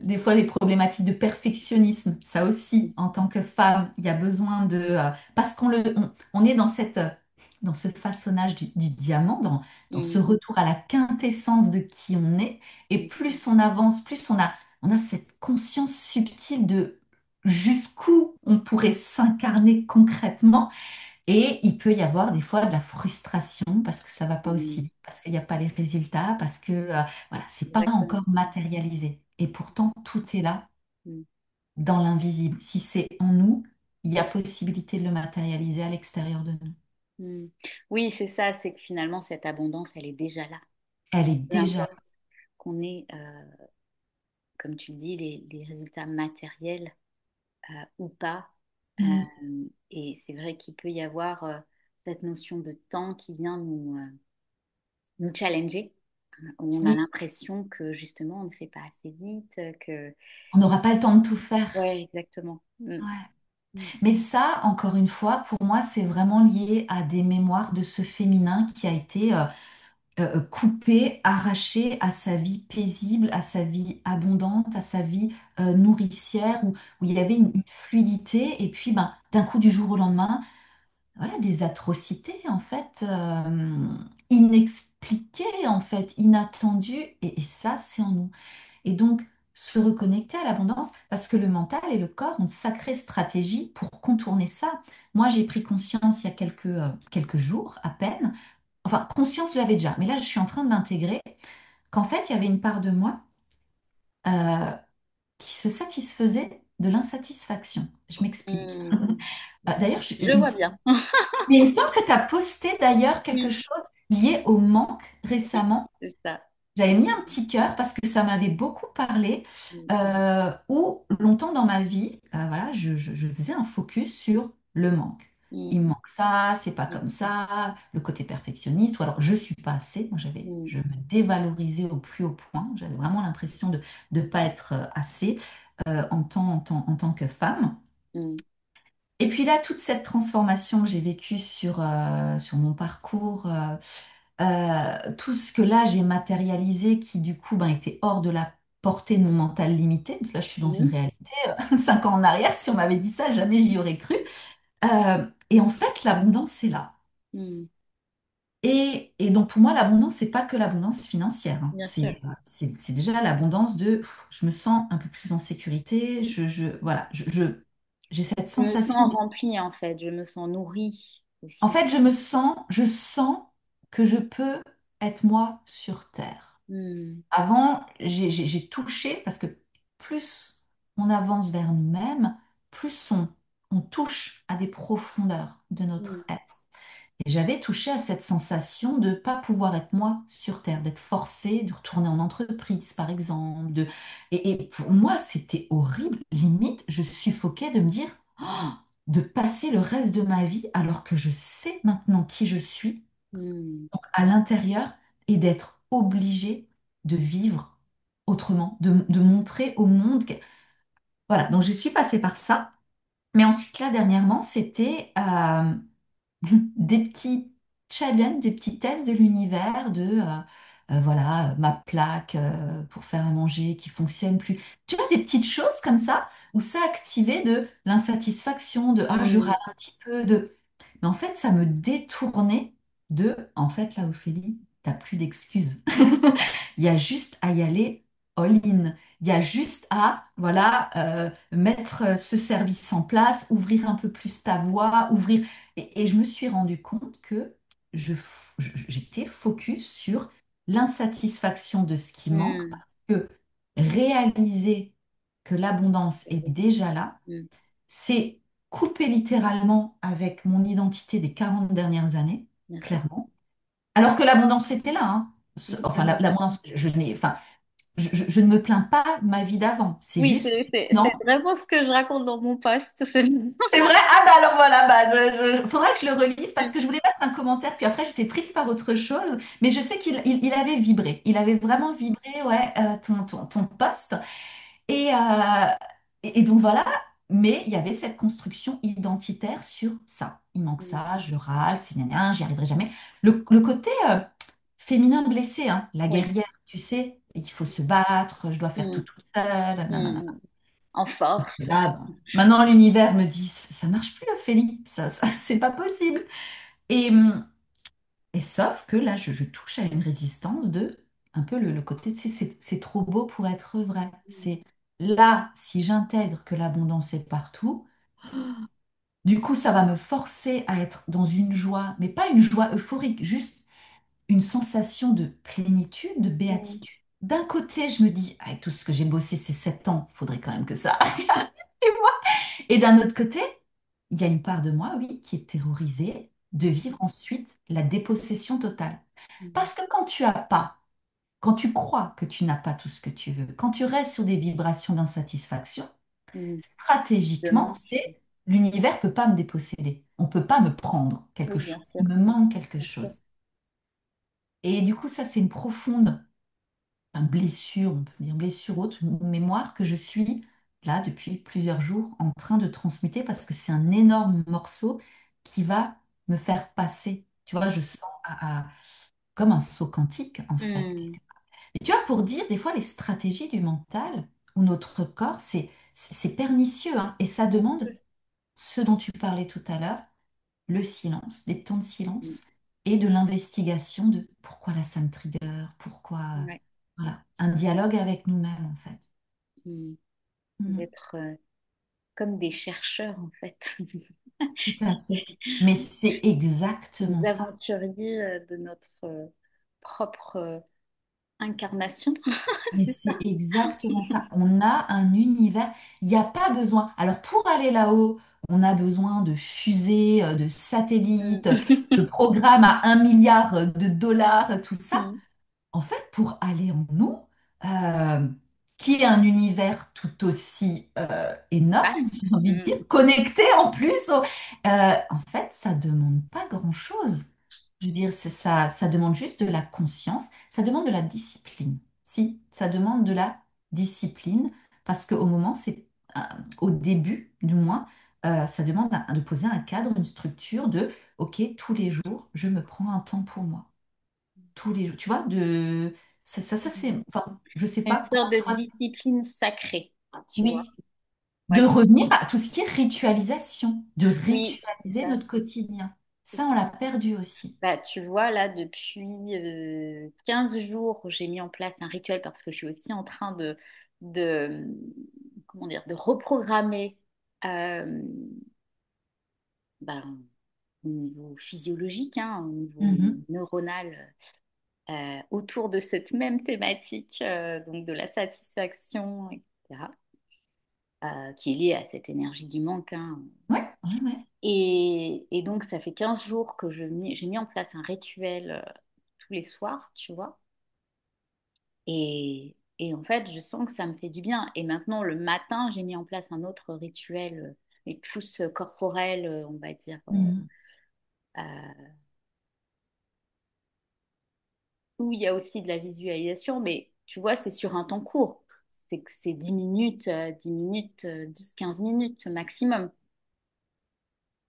des fois des problématiques de perfectionnisme. Ça aussi, en tant que femme, il y a besoin parce on est dans ce façonnage du diamant, dans ce mm, retour à la quintessence de qui on est. Et mm, plus on avance, plus on a cette conscience subtile de jusqu'où on pourrait s'incarner concrètement. Et il peut y avoir des fois de la frustration parce que ça va pas aussi mm, vite, parce qu'il n'y a pas les résultats, parce que voilà, c'est pas exactement. encore matérialisé. Et pourtant, tout est là Mm, dans l'invisible. Si c'est en nous, il y a possibilité de le matérialiser à l'extérieur de nous. mm. Oui, c'est ça, c'est que finalement, cette abondance, elle est déjà là. Elle est Peu déjà. importe qu'on ait, comme tu le dis, les résultats matériels ou pas. Mm, Et c'est vrai qu'il peut y avoir cette notion de temps qui vient nous challenger. On a Oui, l'impression que justement on ne fait pas assez vite, que... on n'aura pas le temps de tout faire. Ouais, exactement. Ouais. Mm. Mais ça, encore une fois, pour moi, c'est vraiment lié à des mémoires de ce féminin qui a été coupé, arraché à sa vie paisible, à sa vie abondante, à sa vie nourricière, où il y avait une fluidité, et puis ben, d'un coup, du jour au lendemain, voilà, des atrocités, en fait, inexpliquées, en fait, inattendues, et ça, c'est en nous. Et donc, se reconnecter à l'abondance, parce que le mental et le corps ont de sacrées stratégies pour contourner ça. Moi, j'ai pris conscience il y a quelques jours à peine. Enfin, conscience, je l'avais déjà, mais là, je suis en train de l'intégrer, qu'en fait, il y avait une part de moi euh, qui se satisfaisait de l'insatisfaction. Je m'explique. Mm. D'ailleurs, Je vois bien. mais il me semble que tu as posté d'ailleurs quelque Oui, chose lié au manque oui, récemment. c'est ça. J'avais mis un petit cœur parce que ça m'avait beaucoup parlé, Mm. où longtemps dans ma vie, voilà, je faisais un focus sur le manque. Mm. Il me manque ça, c'est pas Mm. comme ça, le côté perfectionniste, ou alors je suis pas assez. Moi, Mm. je me dévalorisais au plus haut point. J'avais vraiment l'impression de ne pas être assez en tant que femme. Mm. Et puis là, toute cette transformation que j'ai vécue sur mon parcours, tout ce que là j'ai matérialisé qui du coup ben, était hors de la portée de mon mental limité, parce que là je suis dans une Mm. réalité, 5 ans en arrière, si on m'avait dit ça, jamais j'y aurais cru. Et en fait, l'abondance, c'est là. Mm. Et donc pour moi, l'abondance, c'est pas que l'abondance financière, hein. Bien sûr. C'est déjà l'abondance de je me sens un peu plus en sécurité, voilà, j'ai cette Je me sensation. sens remplie en fait, je me sens nourrie En aussi. fait, je sens que je peux être moi sur Terre. Mm. Avant, j'ai touché, parce que plus on avance vers nous-mêmes, plus on touche à des profondeurs de notre Mm. être. Et j'avais touché à cette sensation de ne pas pouvoir être moi sur Terre, d'être forcée de retourner en entreprise, par exemple. Et pour moi, c'était horrible. Limite, je suffoquais de me dire, oh, de passer le reste de ma vie alors que je sais maintenant qui je suis Mm. à l'intérieur et d'être obligée de vivre autrement, de montrer au monde que... Voilà, donc je suis passée par ça. Mais ensuite, là, dernièrement, c'était des petits challenges, des petits tests de l'univers voilà, ma plaque pour faire à manger qui fonctionne plus. Tu vois, des petites choses comme ça où ça activait de l'insatisfaction, de ah, je Mm. râle un petit peu, mais en fait, ça me détournait en fait, là, Ophélie, t'as plus d'excuses. Il y a juste à y aller all-in. Il y a juste à, voilà, mettre ce service en place, ouvrir un peu plus ta voix, ouvrir. Et je me suis rendu compte que j'étais focus sur l'insatisfaction de ce qui manque, Mm. parce que réaliser que l'abondance est déjà là, Mm. c'est couper littéralement avec mon identité des 40 dernières années, Bien sûr. clairement. Alors que l'abondance était là, hein. Enfin, Évidemment. l'abondance, enfin, je ne me plains pas de ma vie d'avant. C'est Oui, juste, c'est non. vraiment ce que je raconte dans mon post. C'est vrai? Ah bah alors voilà, bah, faudrait que je le relise parce que je voulais mettre un commentaire, puis après j'étais prise par autre chose, mais je sais qu'il avait vibré. Il avait vraiment vibré, ouais, ton post. Et, euh, et donc voilà, mais il y avait cette construction identitaire sur ça. Il manque Mm. ça, je râle, c'est gna gna, j'y arriverai jamais. Le côté féminin blessé, hein, la Oui. guerrière, tu sais, il faut se battre, je dois faire Mm. tout seul, nanana. Mm. En force. Et là, ben, maintenant l'univers me dit, ça marche plus, Ophélie, c'est pas possible. Et, hum, et sauf que là, je touche à une résistance de un peu le côté, c'est trop beau pour être vrai. C'est là, si j'intègre que l'abondance est partout, du coup, ça va me forcer à être dans une joie, mais pas une joie euphorique, juste une sensation de plénitude, de Mm. béatitude. D'un côté, je me dis, avec tout ce que j'ai bossé ces 7 ans, il faudrait quand même que ça arrive. Et d'un autre côté, il y a une part de moi, oui, qui est terrorisée de vivre ensuite la dépossession totale. Mm. Parce que quand tu crois que tu n'as pas tout ce que tu veux, quand tu restes sur des vibrations d'insatisfaction, Mm. stratégiquement, Demain. c'est l'univers peut pas me déposséder. on peut pas me prendre quelque Oui, bien chose. sûr, Il me manque quelque bien sûr. chose. Et du coup, ça, c'est une profonde blessure, on peut dire blessure haute, une mémoire que je suis là depuis plusieurs jours en train de transmuter parce que c'est un énorme morceau qui va me faire passer. Tu vois, je sens comme un saut quantique, en fait. Hmm. Et tu vois, pour dire, des fois, les stratégies du mental ou notre corps, c'est pernicieux, hein, et ça demande ce dont tu parlais tout à l'heure, le silence, des temps de Hmm. silence et de l'investigation de pourquoi là ça me trigger, pourquoi, Ouais. voilà, un dialogue avec nous-mêmes, en fait. Hmm. Mhm. D'être comme des chercheurs, en fait. Tout à fait. Mais c'est Des exactement ça. aventuriers de notre propre incarnation. Mais C'est ça. c'est exactement ça. On a un univers. Il n'y a pas besoin. Alors pour aller là-haut, on a besoin de fusées, de satellites, de Hmm. programmes à 1 milliard de dollars, tout ça. Hmm. En fait, pour aller en nous, euh, qui est un univers tout aussi énorme, Vaste. j'ai envie de dire, Hmm. connecté en plus, en fait, ça demande pas grand-chose. Je veux dire, ça demande juste de la conscience, ça demande de la discipline. Si, ça demande de la discipline, parce qu'au moment, euh, au début, du moins, ça demande de poser un cadre, une structure de, OK, tous les jours, je me prends un temps pour moi tous les jours. Tu vois, c'est. Enfin, je sais Une pas sorte comment de toi. discipline sacrée, tu vois. Oui, de Ouais. revenir à tout ce qui est ritualisation, de Oui, c'est ritualiser ça. notre quotidien. C'est Ça, on ça. l'a perdu aussi. Bah, tu vois, là, depuis 15 jours, j'ai mis en place un rituel parce que je suis aussi en train de, comment dire, de reprogrammer euh, ben, au niveau physiologique, hein, au niveau Mhm, neuronal, autour de cette même thématique, donc de la satisfaction, etc., qui est liée à cette énergie du manque, hein. ouais, ouais, ouais. Et donc, ça fait 15 jours que j'ai mis en place un rituel tous les soirs, tu vois. Et en fait, je sens que ça me fait du bien. Et maintenant, le matin, j'ai mis en place un autre rituel, mais plus corporel, on va dire, Mhm, euh, où il y a aussi de la visualisation, mais tu vois, c'est sur un temps court. C'est que c'est 10 minutes, 10 minutes, 10-15 minutes maximum.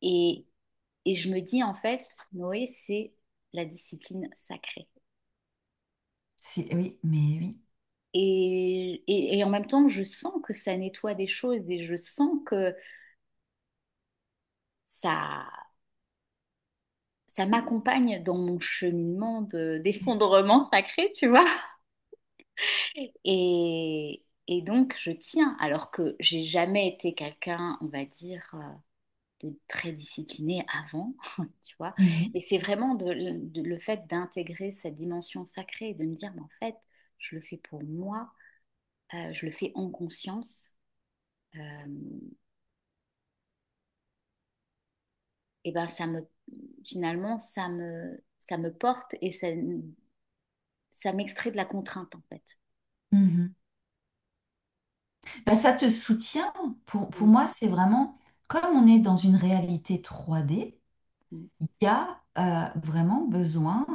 Et, et je me dis, en fait, Noé, c'est la discipline sacrée. Oui, mais oui. Et en même temps, je sens que ça nettoie des choses et je sens que ça, ça m'accompagne dans mon cheminement d'effondrement sacré, tu vois. Et donc, je tiens, alors que j'ai jamais été quelqu'un, on va dire, de très discipliné avant, tu vois. Mhm, Et c'est vraiment le fait d'intégrer cette dimension sacrée et de me dire, mais en fait, je le fais pour moi, je le fais en conscience. euh, et ben finalement, ça me porte et ça m'extrait de la contrainte, en fait. mhm. Ben, ça te soutient. Pour Mm, moi, c'est vraiment comme on est dans une réalité 3D, mm, il y a vraiment besoin.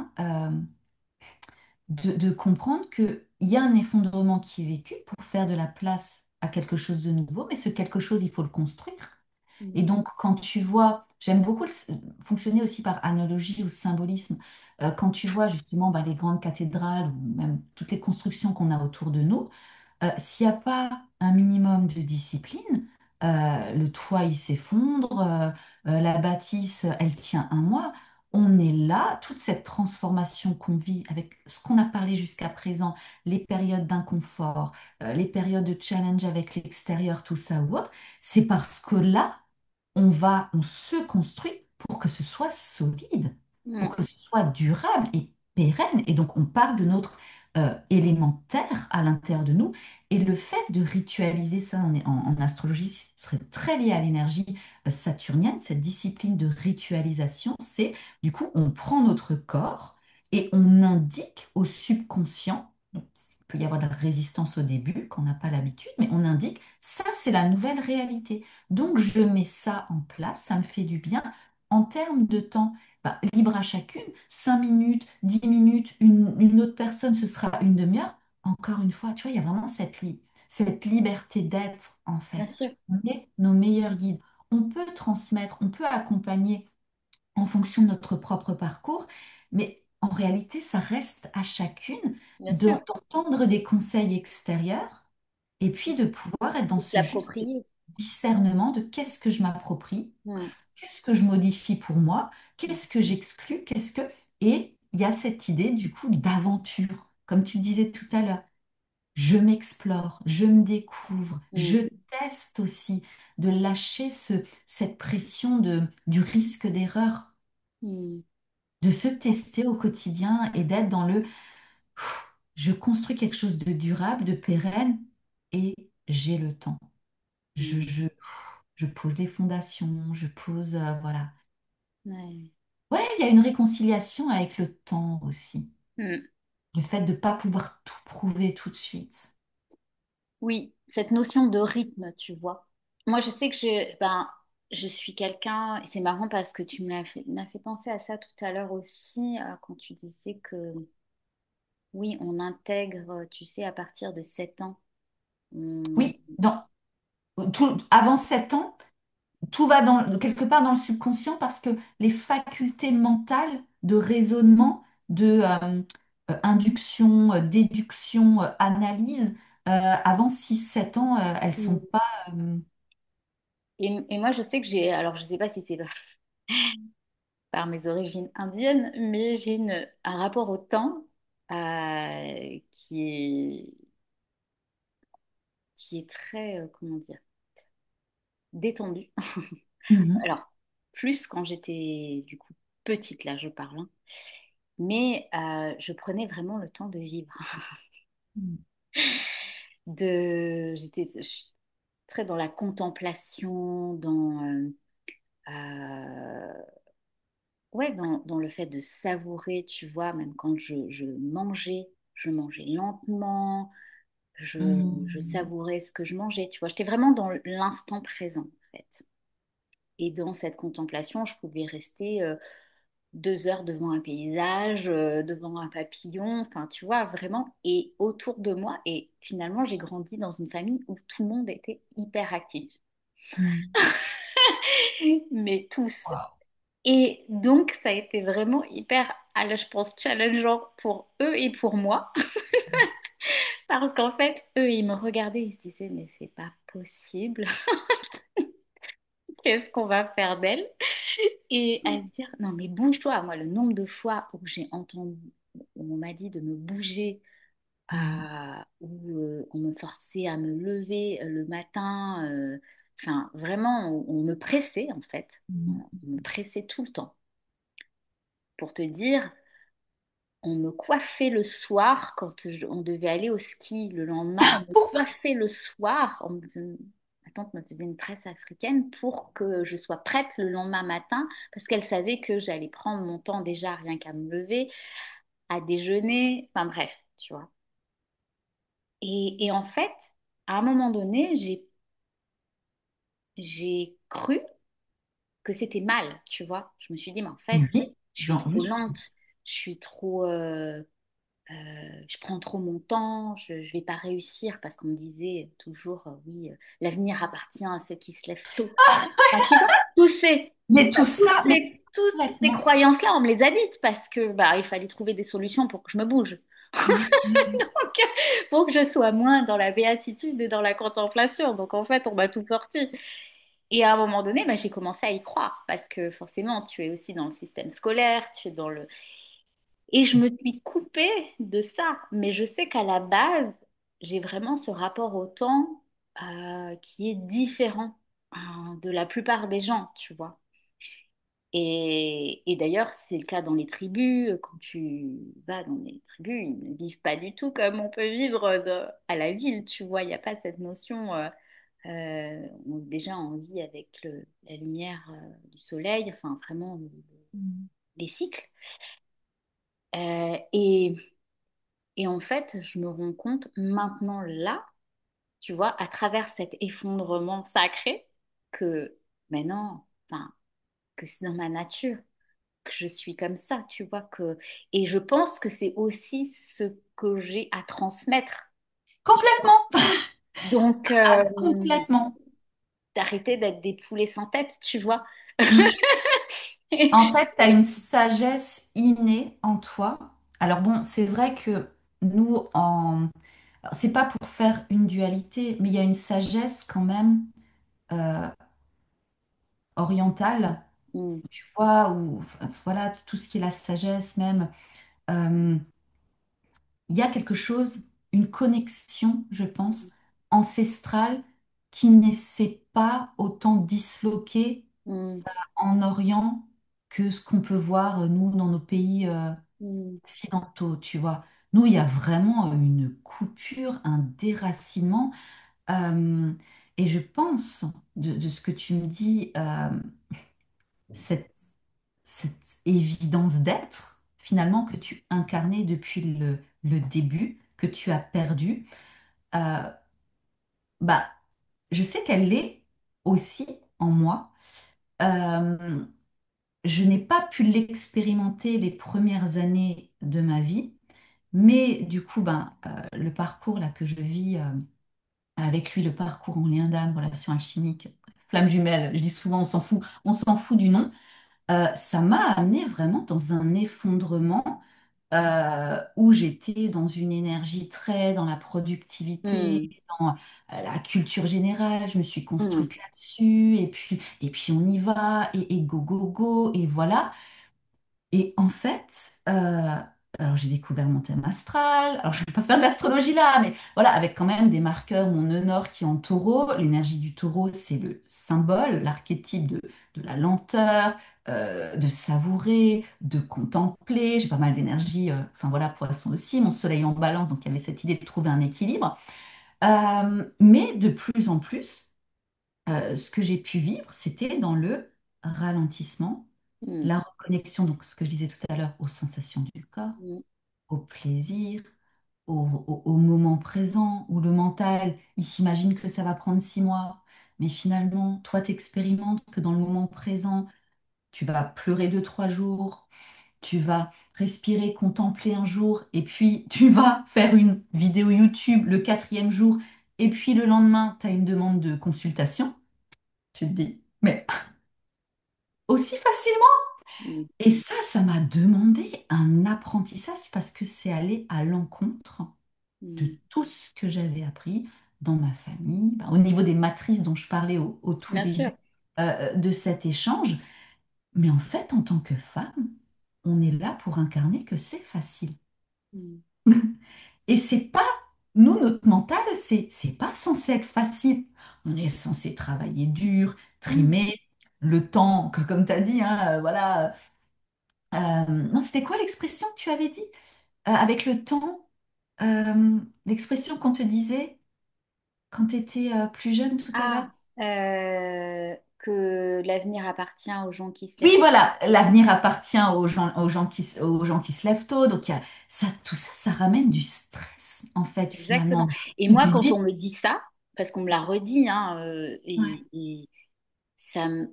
De comprendre qu'il y a un effondrement qui est vécu pour faire de la place à quelque chose de nouveau, mais ce quelque chose, il faut le construire. Et mm, donc, quand tu vois, j'aime beaucoup fonctionner aussi par analogie ou symbolisme. Quand tu vois justement bah, les grandes cathédrales ou même toutes les constructions qu'on a autour de nous, s'il n'y a pas un minimum de discipline, le toit il s'effondre, la bâtisse elle tient un mois. On est là, toute cette transformation qu'on vit avec ce qu'on a parlé jusqu'à présent, les périodes d'inconfort, les périodes de challenge avec l'extérieur, tout ça ou autre, c'est parce que là, on se construit pour que ce soit solide, mm, pour que ce soit durable et pérenne. Et donc, on parle de notre élémentaire à l'intérieur de nous. Et le fait de ritualiser ça en astrologie, ce serait très lié à l'énergie saturnienne, cette discipline de ritualisation, c'est du coup, on prend notre corps et on indique au subconscient, donc, il peut y avoir de la résistance au début, qu'on n'a pas l'habitude, mais on indique, ça, c'est la nouvelle réalité. Donc, je mets ça en place, ça me fait du bien. en termes de temps, bah, libre à chacune, 5 minutes, 10 minutes, une autre personne, ce sera une demi-heure. Encore une fois, tu vois, il y a vraiment cette liberté d'être, en bien fait. sûr, On est nos meilleurs guides. On peut transmettre, on peut accompagner en fonction de notre propre parcours, mais en réalité, ça reste à chacune bien sûr. d'entendre des conseils extérieurs et puis de pouvoir être dans De se ce juste l'approprier. discernement de qu'est-ce que je m'approprie, Mm, qu'est-ce que je modifie pour moi, qu'est-ce que j'exclus, qu'est-ce que... Et il y a cette idée du coup d'aventure, comme tu disais tout à l'heure. Je m'explore, je me découvre, je mm, teste aussi, de lâcher cette pression du risque d'erreur, mm, de se tester au quotidien et d'être dans le je construis quelque chose de durable, de pérenne et j'ai le temps. Je, mm. je, je pose les fondations, je pose, voilà. Ouais. Ouais, il y a une réconciliation avec le temps aussi. Mm. Le fait de ne pas pouvoir tout prouver tout de suite. Oui, cette notion de rythme, tu vois. Moi, je sais que je suis quelqu'un, et c'est marrant parce que tu m'as fait penser à ça tout à l'heure aussi, quand tu disais que, oui, on intègre, tu sais, à partir de 7 ans. on- Oui, avant 7 ans, tout va quelque part dans le subconscient parce que les facultés mentales de raisonnement, de induction, déduction, analyse, avant 6 7 ans, elles sont Mm. pas... euh, Et moi, je sais que alors je sais pas si c'est par mes origines indiennes, mais un rapport au temps qui est très, comment dire, détendu. Mhm. Alors, plus quand j'étais du coup petite, là je parle, hein. Mais je prenais vraiment le temps de vivre. Je suis très dans la contemplation, euh, ouais, dans le fait de savourer, tu vois, même quand je mangeais lentement, je Mhm. savourais ce que je mangeais, tu vois. J'étais vraiment dans l'instant présent, en fait. Et dans cette contemplation, je pouvais rester 2 heures devant un paysage, devant un papillon, enfin, tu vois, vraiment, et autour de moi. Et finalement, j'ai grandi dans une famille où tout le monde était hyper actif. Mhm. Mais tous. Wow. Et donc, ça a été vraiment hyper, je pense, challengeant pour eux et pour moi. Parce qu'en fait, eux, ils me regardaient, ils se disaient, mais c'est pas possible. Qu'est-ce qu'on va faire d'elle? Et à se dire, non, mais bouge-toi. Moi, le nombre de fois où j'ai entendu, où on m'a dit de me bouger, Mhm. où on me forçait à me lever le matin, enfin, vraiment, on me pressait, en fait. On me pressait tout le temps. Pour te dire, on me coiffait le soir quand on devait aller au ski le lendemain. On me Pourquoi? coiffait le soir. Ma tante me faisait une tresse africaine pour que je sois prête le lendemain matin parce qu'elle savait que j'allais prendre mon temps déjà rien qu'à me lever, à déjeuner. Enfin bref, tu vois. Et en fait, à un moment donné, j'ai cru que c'était mal, tu vois. Je me suis dit, mais en fait, Oui, je suis trop oui. lente, je suis trop... je prends trop mon temps, je ne vais pas réussir parce qu'on me disait toujours, oui, l'avenir appartient à ceux qui se lèvent tôt. Enfin, tu vois, Mais tout ça, mais toutes ces complètement. croyances-là, on me les a dites parce que bah, il fallait trouver des solutions pour que je me bouge, Oui, oui, donc, pour que je sois moins dans la béatitude et dans la contemplation. Donc en fait, on m'a tout sorti. Et à un moment donné, bah, j'ai commencé à y croire parce que forcément, tu es aussi dans le système scolaire, tu es dans le... Et je me oui. suis coupée de ça. Mais je sais qu'à la base, j'ai vraiment ce rapport au temps qui est différent de la plupart des gens, tu vois. Et d'ailleurs, c'est le cas dans les tribus. Quand tu vas dans les tribus, ils ne vivent pas du tout comme on peut vivre à la ville, tu vois. Il n'y a pas cette notion. Déjà, on vit avec la lumière du soleil, enfin vraiment les cycles. Euh, et, et en fait, je me rends compte maintenant là, tu vois, à travers cet effondrement sacré, que maintenant, enfin, que c'est dans ma nature, que je suis comme ça, tu vois que et je pense que c'est aussi ce que j'ai à transmettre, tu vois. Complètement, Donc complètement. d'arrêter d'être des poulets sans tête, tu vois. Mm. En fait, tu as une sagesse innée en toi. Alors bon, c'est vrai que nous, alors, c'est pas pour faire une dualité, mais il y a une sagesse quand même euh, orientale, Mm, tu vois, ou enfin, voilà, tout ce qui est la sagesse même. Euh, il y a quelque chose, une connexion, je pense, ancestrale qui ne s'est pas autant disloquée mm, en Orient que ce qu'on peut voir, nous, dans nos pays mm, occidentaux, tu vois. Nous, il y a vraiment une coupure, un déracinement. euh, et je pense, de ce que tu me dis, cette, cette évidence d'être, finalement, que tu incarnais depuis le début, que tu as perdu, euh, bah, je sais qu'elle l'est aussi en moi. Euh, je n'ai pas pu l'expérimenter les premières années de ma vie, mais du coup, ben, le parcours là, que je vis avec lui, le parcours en lien d'âme, relation alchimique, flamme jumelle, je dis souvent, on s'en fout du nom. Ça m'a amené vraiment dans un effondrement où j'étais dans une énergie très dans la productivité, mm, dans la culture générale. Je me suis mm, construite là-dessus et puis on y va et go, go, go, et voilà. Et en fait, alors j'ai découvert mon thème astral. Alors je ne vais pas faire de l'astrologie là, mais voilà, avec quand même des marqueurs, mon nœud nord qui est en taureau. L'énergie du taureau, c'est le symbole, l'archétype de la lenteur, de savourer, de contempler. J'ai pas mal d'énergie, enfin voilà, poisson aussi, mon soleil en balance, donc il y avait cette idée de trouver un équilibre. Mais de plus en plus, ce que j'ai pu vivre, c'était dans le ralentissement, mm, la reconnexion, donc ce que je disais tout à l'heure, aux sensations du corps, mm, au plaisir, au moment présent, où le mental, il s'imagine que ça va prendre 6 mois, mais finalement, toi, t'expérimentes que dans le moment présent, tu vas pleurer 2, 3 jours, tu vas respirer, contempler un jour, et puis tu vas faire une vidéo YouTube le quatrième jour, et puis le lendemain, tu as une demande de consultation. Tu te dis, mais aussi facilement. mm, Et ça m'a demandé un apprentissage parce que c'est aller à l'encontre de mm. tout ce que j'avais appris dans ma famille, bah, au niveau des matrices dont je parlais au tout Bien sûr. début de cet échange. Mais en fait, en tant que femme, on est là pour incarner que c'est facile. Mm, Et c'est pas, nous, notre mental, c'est pas censé être facile. On est censé travailler dur, mm. trimer, le temps, que, comme tu as dit, hein, voilà. Non, c'était quoi l'expression que tu avais dit? Avec le temps, l'expression qu'on te disait quand tu étais plus jeune tout à l'heure. Ah, que l'avenir appartient aux gens qui se Oui, lèvent. voilà, l'avenir appartient aux gens qui se lèvent tôt. Donc, il y a ça, tout ça, ça ramène du stress, en fait, finalement. Exactement. Et Du moi, quand on vide. me dit ça, parce qu'on me l'a redit, hein, Ouais. et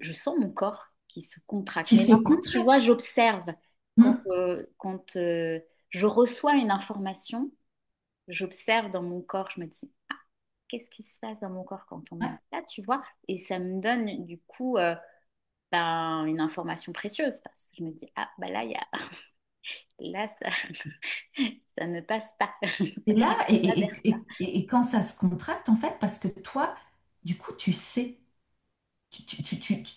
je sens mon corps qui se contracte. Qui Mais se maintenant, tu contracte. vois, j'observe. Hmm. Quand je reçois une information, j'observe dans mon corps, je me dis, ah, qu'est-ce qui se passe dans mon corps quand on me Ouais. dit ça, tu vois? Et ça me donne du coup ben, une information précieuse parce que je me dis, ah, bah là, là ça, ça ne passe pas. Et là, Ça n'adhère pas. et quand ça se contracte, en fait, parce que toi, du coup, tu sais.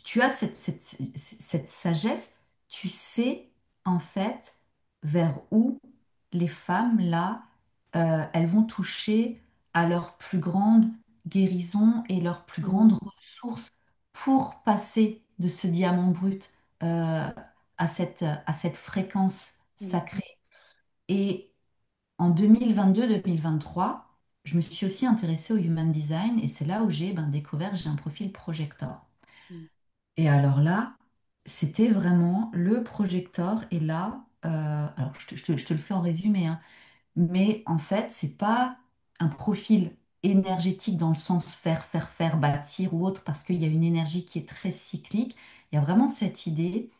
Tu as cette sagesse, tu sais en fait vers où les femmes, là, elles vont toucher à leur plus grande guérison et leur plus grande Mm, ressource pour passer de ce diamant brut à cette fréquence mm, sacrée. Et en 2022-2023, je me suis aussi intéressée au Human Design et c'est là où j'ai découvert, j'ai un profil projector. mm, Et alors là, c'était vraiment le projecteur. Et là, alors je te le fais en résumé, hein, mais en fait, c'est pas un profil énergétique dans le sens faire, bâtir ou autre, parce qu'il y a une énergie qui est très cyclique. Il y a vraiment cette idée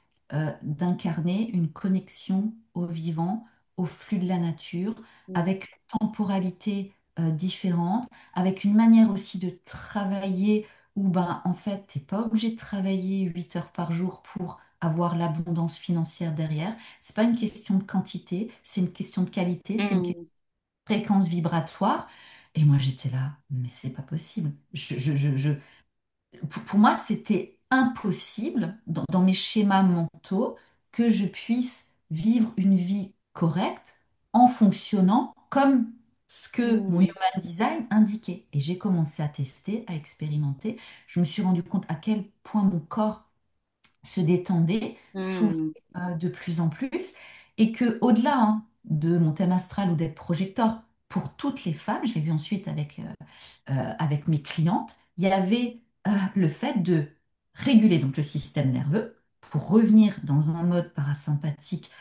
d'incarner une connexion au vivant, au flux de la nature, Mm. avec une temporalité différente, avec une manière aussi de travailler où ben, en fait, tu n'es pas obligé de travailler 8 heures par jour pour avoir l'abondance financière derrière. C'est pas une question de quantité, c'est une question de qualité, c'est une question Mm. de fréquence vibratoire. Et moi, j'étais là, mais c'est pas possible. Pour moi, c'était impossible dans mes schémas mentaux que je puisse vivre une vie correcte en fonctionnant comme ce que mon Mm. human design indiquait. Et j'ai commencé à tester, à expérimenter. Je me suis rendu compte à quel point mon corps se détendait, s'ouvrait Mm. de plus en plus, et que au-delà de mon thème astral ou d'être projecteur pour toutes les femmes, je l'ai vu ensuite avec mes clientes, il y avait le fait de réguler donc le système nerveux pour revenir dans un mode parasympathique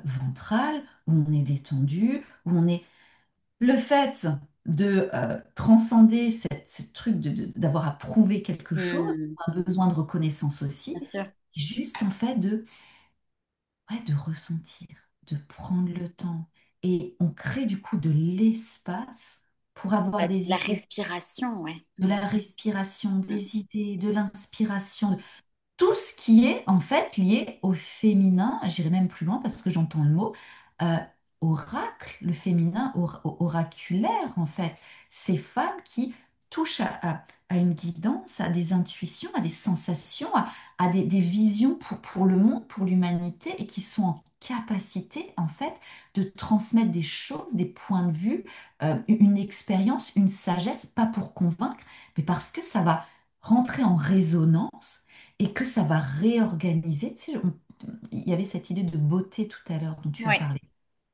ventral où on est détendu, où on est le fait de transcender ce truc d'avoir à prouver quelque chose, Mm. un besoin de reconnaissance aussi, Bien sûr. juste en fait de ressentir, de prendre le temps. Et on crée du coup de l'espace pour avoir des La idées, respiration, ouais. de Mm. la respiration, Mm. des idées, de l'inspiration, tout ce qui est en fait lié au féminin, j'irai même plus loin parce que j'entends le mot, euh, oracle, le féminin oraculaire en fait. Ces femmes qui touchent à une guidance, à des intuitions, à des sensations, à des visions pour le monde, pour l'humanité et qui sont en capacité en fait de transmettre des choses, des points de vue, une expérience, une sagesse, pas pour convaincre, mais parce que ça va rentrer en résonance et que ça va réorganiser. Tu sais, il y avait cette idée de beauté tout à l'heure dont tu as Ouais. parlé.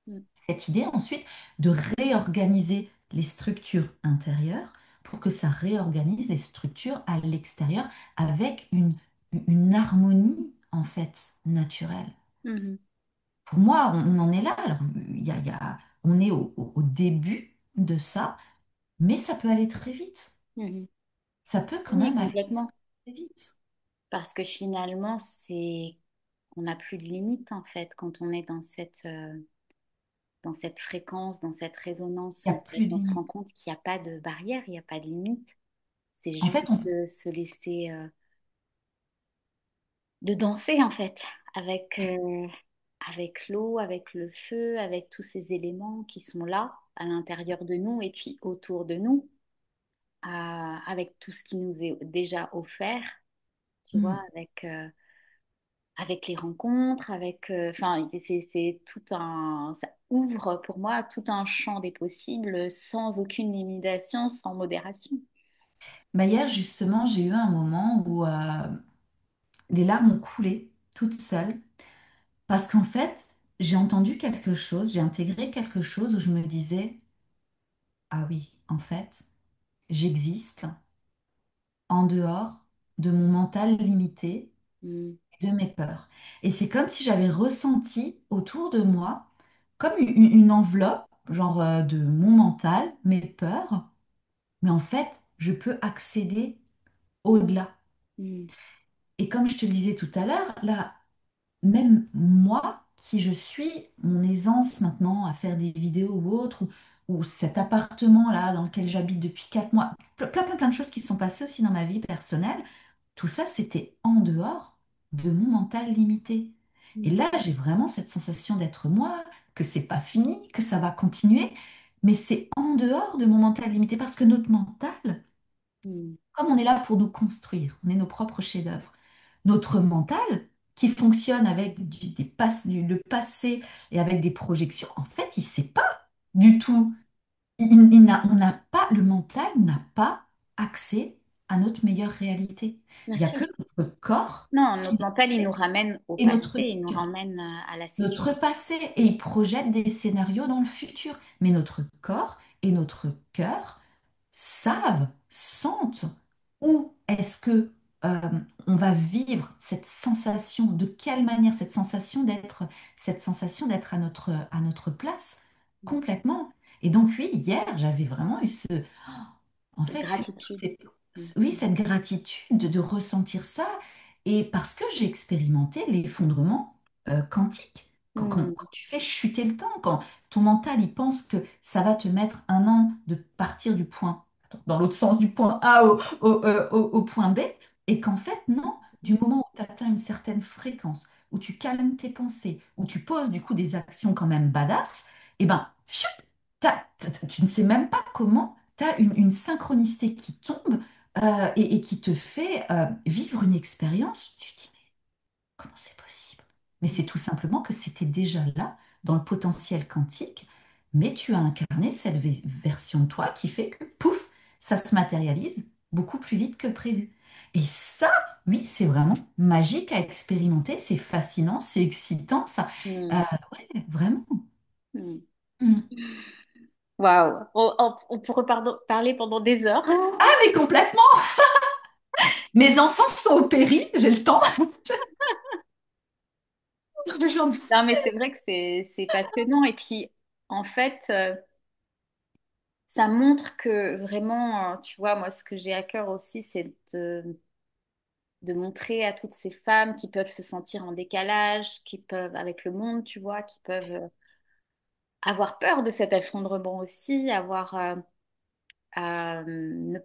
Mm. Cette idée ensuite de réorganiser les structures intérieures pour que ça réorganise les structures à l'extérieur avec une harmonie en fait naturelle. Mhm. Pour moi, on en est là. Alors, on est au début de ça, mais ça peut aller très vite. Mhm. Ça peut quand Oui, même aller complètement. très vite. Parce que finalement, on n'a plus de limite en fait quand on est dans cette fréquence, dans cette résonance. Il n'y En a fait, plus de on se rend limite. compte qu'il n'y a pas de barrière, il n'y a pas de limite. C'est En juste fait, on, de se laisser, de danser en fait avec l'eau, avec le feu, avec tous ces éléments qui sont là à l'intérieur de nous et puis autour de nous, avec tout ce qui nous est déjà offert, tu vois, hmm. avec les rencontres, enfin, c'est tout ça ouvre pour moi tout un champ des possibles sans aucune limitation, sans modération. Bah, hier, justement, j'ai eu un moment où les larmes ont coulé toutes seules parce qu'en fait, j'ai entendu quelque chose, j'ai intégré quelque chose où je me disais, ah oui, en fait, j'existe en dehors de mon mental limité, Mm. de mes peurs. Et c'est comme si j'avais ressenti autour de moi comme une enveloppe, genre de mon mental, mes peurs, mais en fait, je peux accéder au-delà. Mm. Et comme je te le disais tout à l'heure, là, même moi, qui je suis, mon aisance maintenant à faire des vidéos ou autre, ou cet appartement-là dans lequel j'habite depuis 4 mois, plein de choses qui se sont passées aussi dans ma vie personnelle, tout ça, c'était en dehors de mon mental limité. Et Mm. là, j'ai vraiment cette sensation d'être moi, que c'est pas fini, que ça va continuer, mais c'est en dehors de mon mental limité parce que notre mental, Mm. comme on est là pour nous construire, on est nos propres chefs-d'œuvre. Notre mental, qui fonctionne avec le passé et avec des projections, en fait, il ne sait pas du tout. On n'a pas, le mental n'a pas accès à notre meilleure réalité. Bien Il n'y a sûr. que notre corps Non, qui notre mental, il nous ramène au et passé, il nous ramène à la notre sécurité. passé et il projette des scénarios dans le futur. Mais notre corps et notre cœur savent, sentent où est-ce que on va vivre cette sensation, de quelle manière cette sensation d'être à notre place complètement. Et donc oui, hier, j'avais vraiment eu en fait, oui, Gratitude. Mm. oui, cette gratitude de ressentir ça Et parce que j'ai expérimenté l'effondrement quantique. Quand Hmm. tu fais chuter le temps, quand ton mental il pense que ça va te mettre un an de partir du point, attends, dans l'autre sens du point A au point B, et qu'en fait, non, du moment où tu atteins une certaine fréquence, où tu calmes tes pensées, où tu poses du coup des actions quand même badass, et ben, pfiou, tu ne sais même pas comment, tu as une synchronicité qui tombe et qui te fait vivre une expérience. Tu te dis, mais comment c'est possible? Mais c'est tout simplement que c'était déjà là, dans le potentiel quantique, mais tu as incarné cette version de toi qui fait que, pouf, ça se matérialise beaucoup plus vite que prévu. Et ça, oui, c'est vraiment magique à expérimenter, c'est fascinant, c'est excitant, ça. Euh, Hmm. ouais, vraiment. Hmm. Mm. Waouh, on pourrait parler pendant des heures. Ah, mais complètement! Mes enfants sont au péri, j'ai le temps. J'en doute. Non, mais c'est vrai que c'est passionnant. Et puis, en fait, ça montre que vraiment, tu vois, moi, ce que j'ai à cœur aussi, c'est de montrer à toutes ces femmes qui peuvent se sentir en décalage, qui peuvent, avec le monde, tu vois, qui peuvent avoir peur de cet effondrement aussi, avoir, ne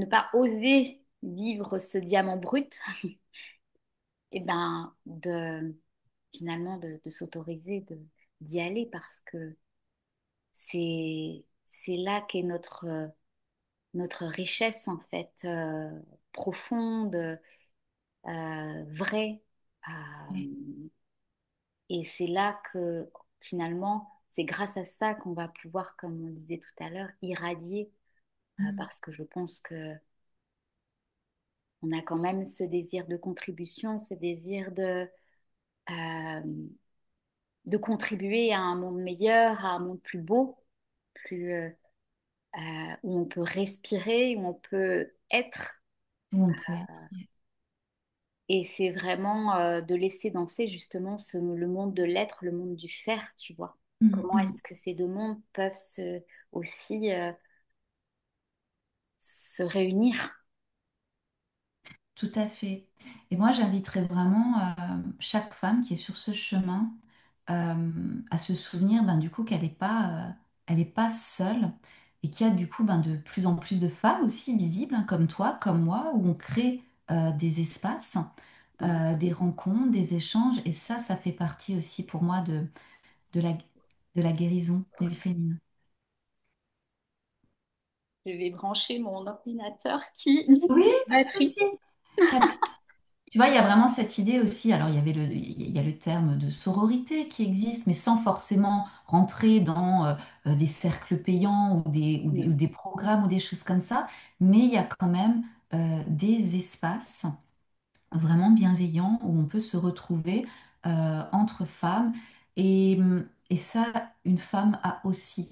pas oser vivre ce diamant brut, et ben, finalement, de s'autoriser d'y aller parce que c'est là qu'est notre richesse en fait profonde, vraie. Ouais. Et c'est là que finalement, c'est grâce à ça qu'on va pouvoir, comme on disait tout à l'heure, irradier, Mm. parce que je pense que on a quand même ce désir de contribution, ce désir euh, de contribuer à un monde meilleur, à un monde plus beau, plus, où on peut respirer, où on peut être. Où on peut être. Ouais. Et c'est vraiment de laisser danser justement le monde de l'être, le monde du faire, tu vois. Mm, Comment mm. est-ce que ces deux mondes peuvent aussi se réunir? Tout à fait. Et moi, j'inviterais vraiment chaque femme qui est sur ce chemin à se souvenir ben, du coup elle est pas seule et qu'il y a du coup ben, de plus en plus de femmes aussi visibles, hein, comme toi, comme moi, où on crée des espaces, Mm. des rencontres, des échanges. Et ça fait partie aussi pour moi de de la guérison féminine. Je vais brancher mon ordinateur qui n'a Oui, plus de pas de batterie. souci. Pas de Tu vois, il y a vraiment cette idée aussi. Alors, il y a le terme de sororité qui existe, mais sans forcément rentrer dans des cercles payants ou Mm. des programmes ou des choses comme ça. Mais il y a quand même des espaces vraiment bienveillant où on peut se retrouver entre femmes. Et ça, une femme a aussi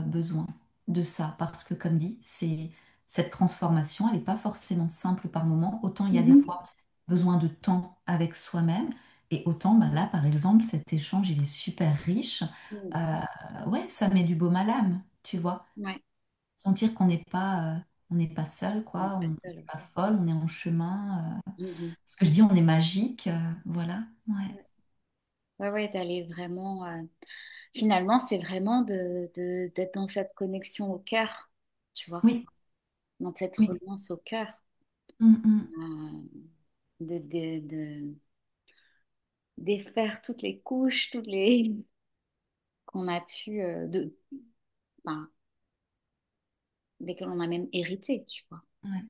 besoin de ça parce que, comme dit, c'est cette transformation, elle n'est pas forcément simple par moment. Autant il y a des Mhm. fois besoin de temps avec soi-même et autant, bah là, par exemple, cet échange, il est super riche. Mm. Ouais, ça met du baume à l'âme, tu vois. Ouais, Sentir on n'est pas seul, on n'est quoi. pas On seul. n'est pas folle, on est en chemin. Mhm. Ce que je dis, on est magique, voilà. Ouais. Ouais, ouais, ouais, d'aller vraiment. Finalement, c'est vraiment d'être dans cette connexion au cœur, tu vois, Oui, dans cette oui. reliance au cœur. Mm, mm. De défaire toutes les couches, toutes les qu'on a pu enfin, desquelles on a même hérité, tu vois. Ouais.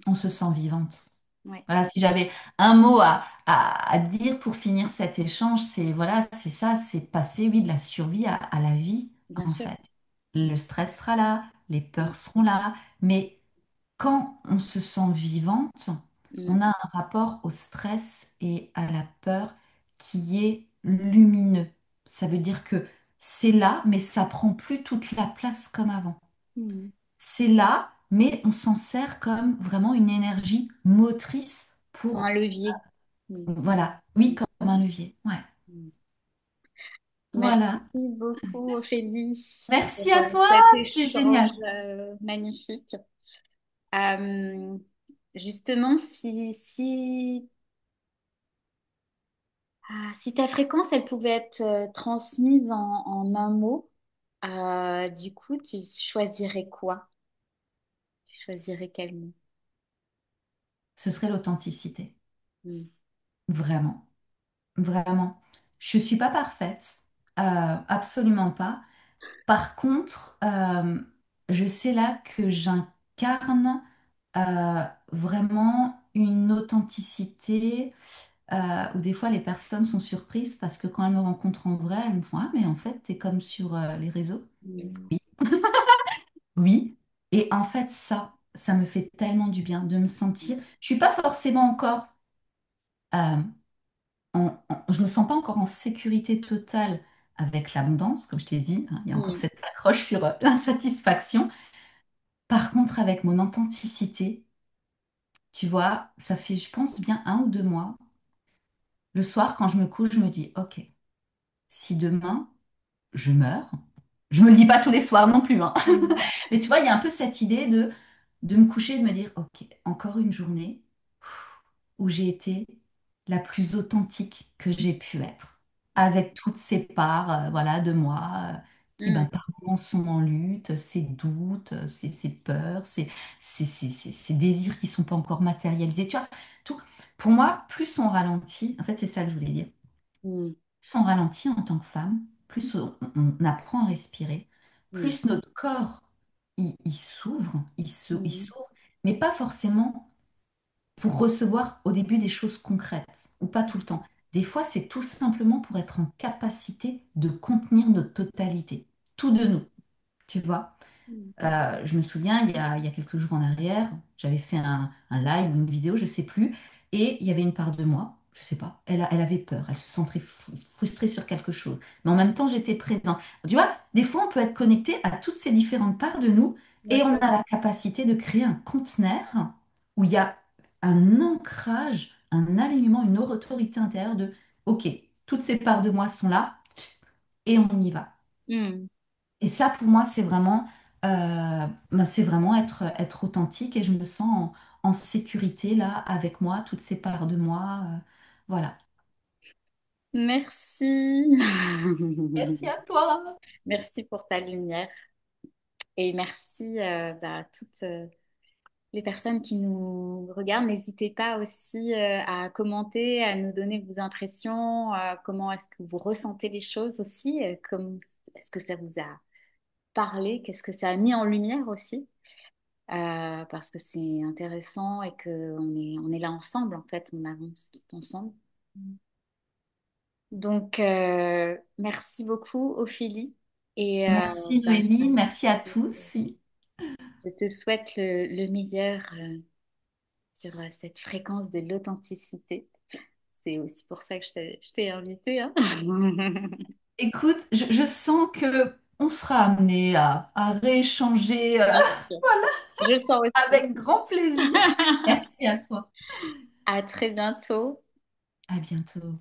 On se sent vivante. Ouais, Voilà, si j'avais un mot à dire pour finir cet échange, c'est voilà, c'est ça, c'est passer, oui, de la survie à la vie, bien en sûr. fait. Le stress sera là, les Mm, peurs seront là, mais quand on se sent vivante, mm, on a un rapport au stress et à la peur qui est lumineux. Ça veut dire que c'est là, mais ça prend plus toute la place comme avant. mm. C'est là, mais on s'en sert comme vraiment une énergie motrice Comme un pour, levier. Mm, voilà, oui, comme un levier. Ouais. mm. Merci Voilà. beaucoup, Ophélie, Merci pour à toi, cet c'était échange génial. magnifique. Euh, justement, si ta fréquence, elle pouvait être transmise en un mot, du coup, tu choisirais quoi? Tu choisirais quel mot? Ce serait l'authenticité. Hmm. Vraiment, vraiment. Je suis pas parfaite, absolument pas. Par contre, je sais là que j'incarne vraiment une authenticité où des fois les personnes sont surprises parce que quand elles me rencontrent en vrai, elles me font: «Ah, mais en fait, t'es comme sur les réseaux.» Hmm. Oui, oui. Et en fait, ça me fait tellement du bien de me sentir. Je suis pas forcément encore euh, je me sens pas encore en sécurité totale avec l'abondance, comme je t'ai dit, hein. Il y a encore Hmm. cette accroche sur l'insatisfaction. Par contre, avec mon authenticité, tu vois, ça fait, je pense, bien 1 ou 2 mois. Le soir, quand je me couche, je me dis: «Ok, si demain je meurs», je me le dis pas tous les soirs non plus, hein. Hmm. Mais tu vois, il y a un peu cette idée de me coucher et de me dire: «Ok, encore une journée où j'ai été la plus authentique que j'ai pu être, avec toutes ces parts, voilà, de moi, qui, ben, Hmm. par moments sont en lutte, ces doutes, ces peurs, ces désirs qui sont pas encore matérialisés.» Tu vois, tout. Pour moi, plus on ralentit, en fait, c'est ça que je voulais dire. Hmm. Plus on ralentit en tant que femme, plus on apprend à respirer, Hmm. plus notre corps, il s'ouvre, il Hmm. s'ouvre, mais pas forcément pour recevoir au début des choses concrètes, ou pas tout le temps. Des fois, c'est tout simplement pour être en capacité de contenir notre totalité, tout de nous, tu vois. Hmm. Je me souviens, il y a quelques jours en arrière, j'avais fait un live ou une vidéo, je sais plus, et il y avait une part de moi, je sais pas, elle avait peur, elle se sentait frustrée sur quelque chose. Mais en même temps, j'étais présente. Tu vois, des fois, on peut être connecté à toutes ces différentes parts de nous, et on a D'accord. la capacité de créer un conteneur où il y a un ancrage, un alignement, une autorité intérieure de: «Ok, toutes ces parts de moi sont là, et on y va.» Hmm. Et ça, pour moi, c'est vraiment être authentique, et je me sens en sécurité là avec moi, toutes ces parts de moi. Voilà. Merci. Merci à toi. Merci pour ta lumière et merci à toutes les personnes qui nous regardent. N'hésitez pas aussi à commenter, à nous donner vos impressions, comment est-ce que vous ressentez les choses aussi, est-ce que ça vous a parlé, qu'est-ce que ça a mis en lumière aussi, parce que c'est intéressant et on est là ensemble en fait, on avance tout ensemble. Donc, merci beaucoup, Ophélie. Et Merci bah, Noélie, merci à tous. je te souhaite le meilleur sur cette fréquence de l'authenticité. C'est aussi pour ça que je t'ai invitée, hein. Écoute, je sens que on sera amené à rééchanger Bien sûr. Je le sens aussi. avec grand plaisir. Merci à toi. À très bientôt. À bientôt.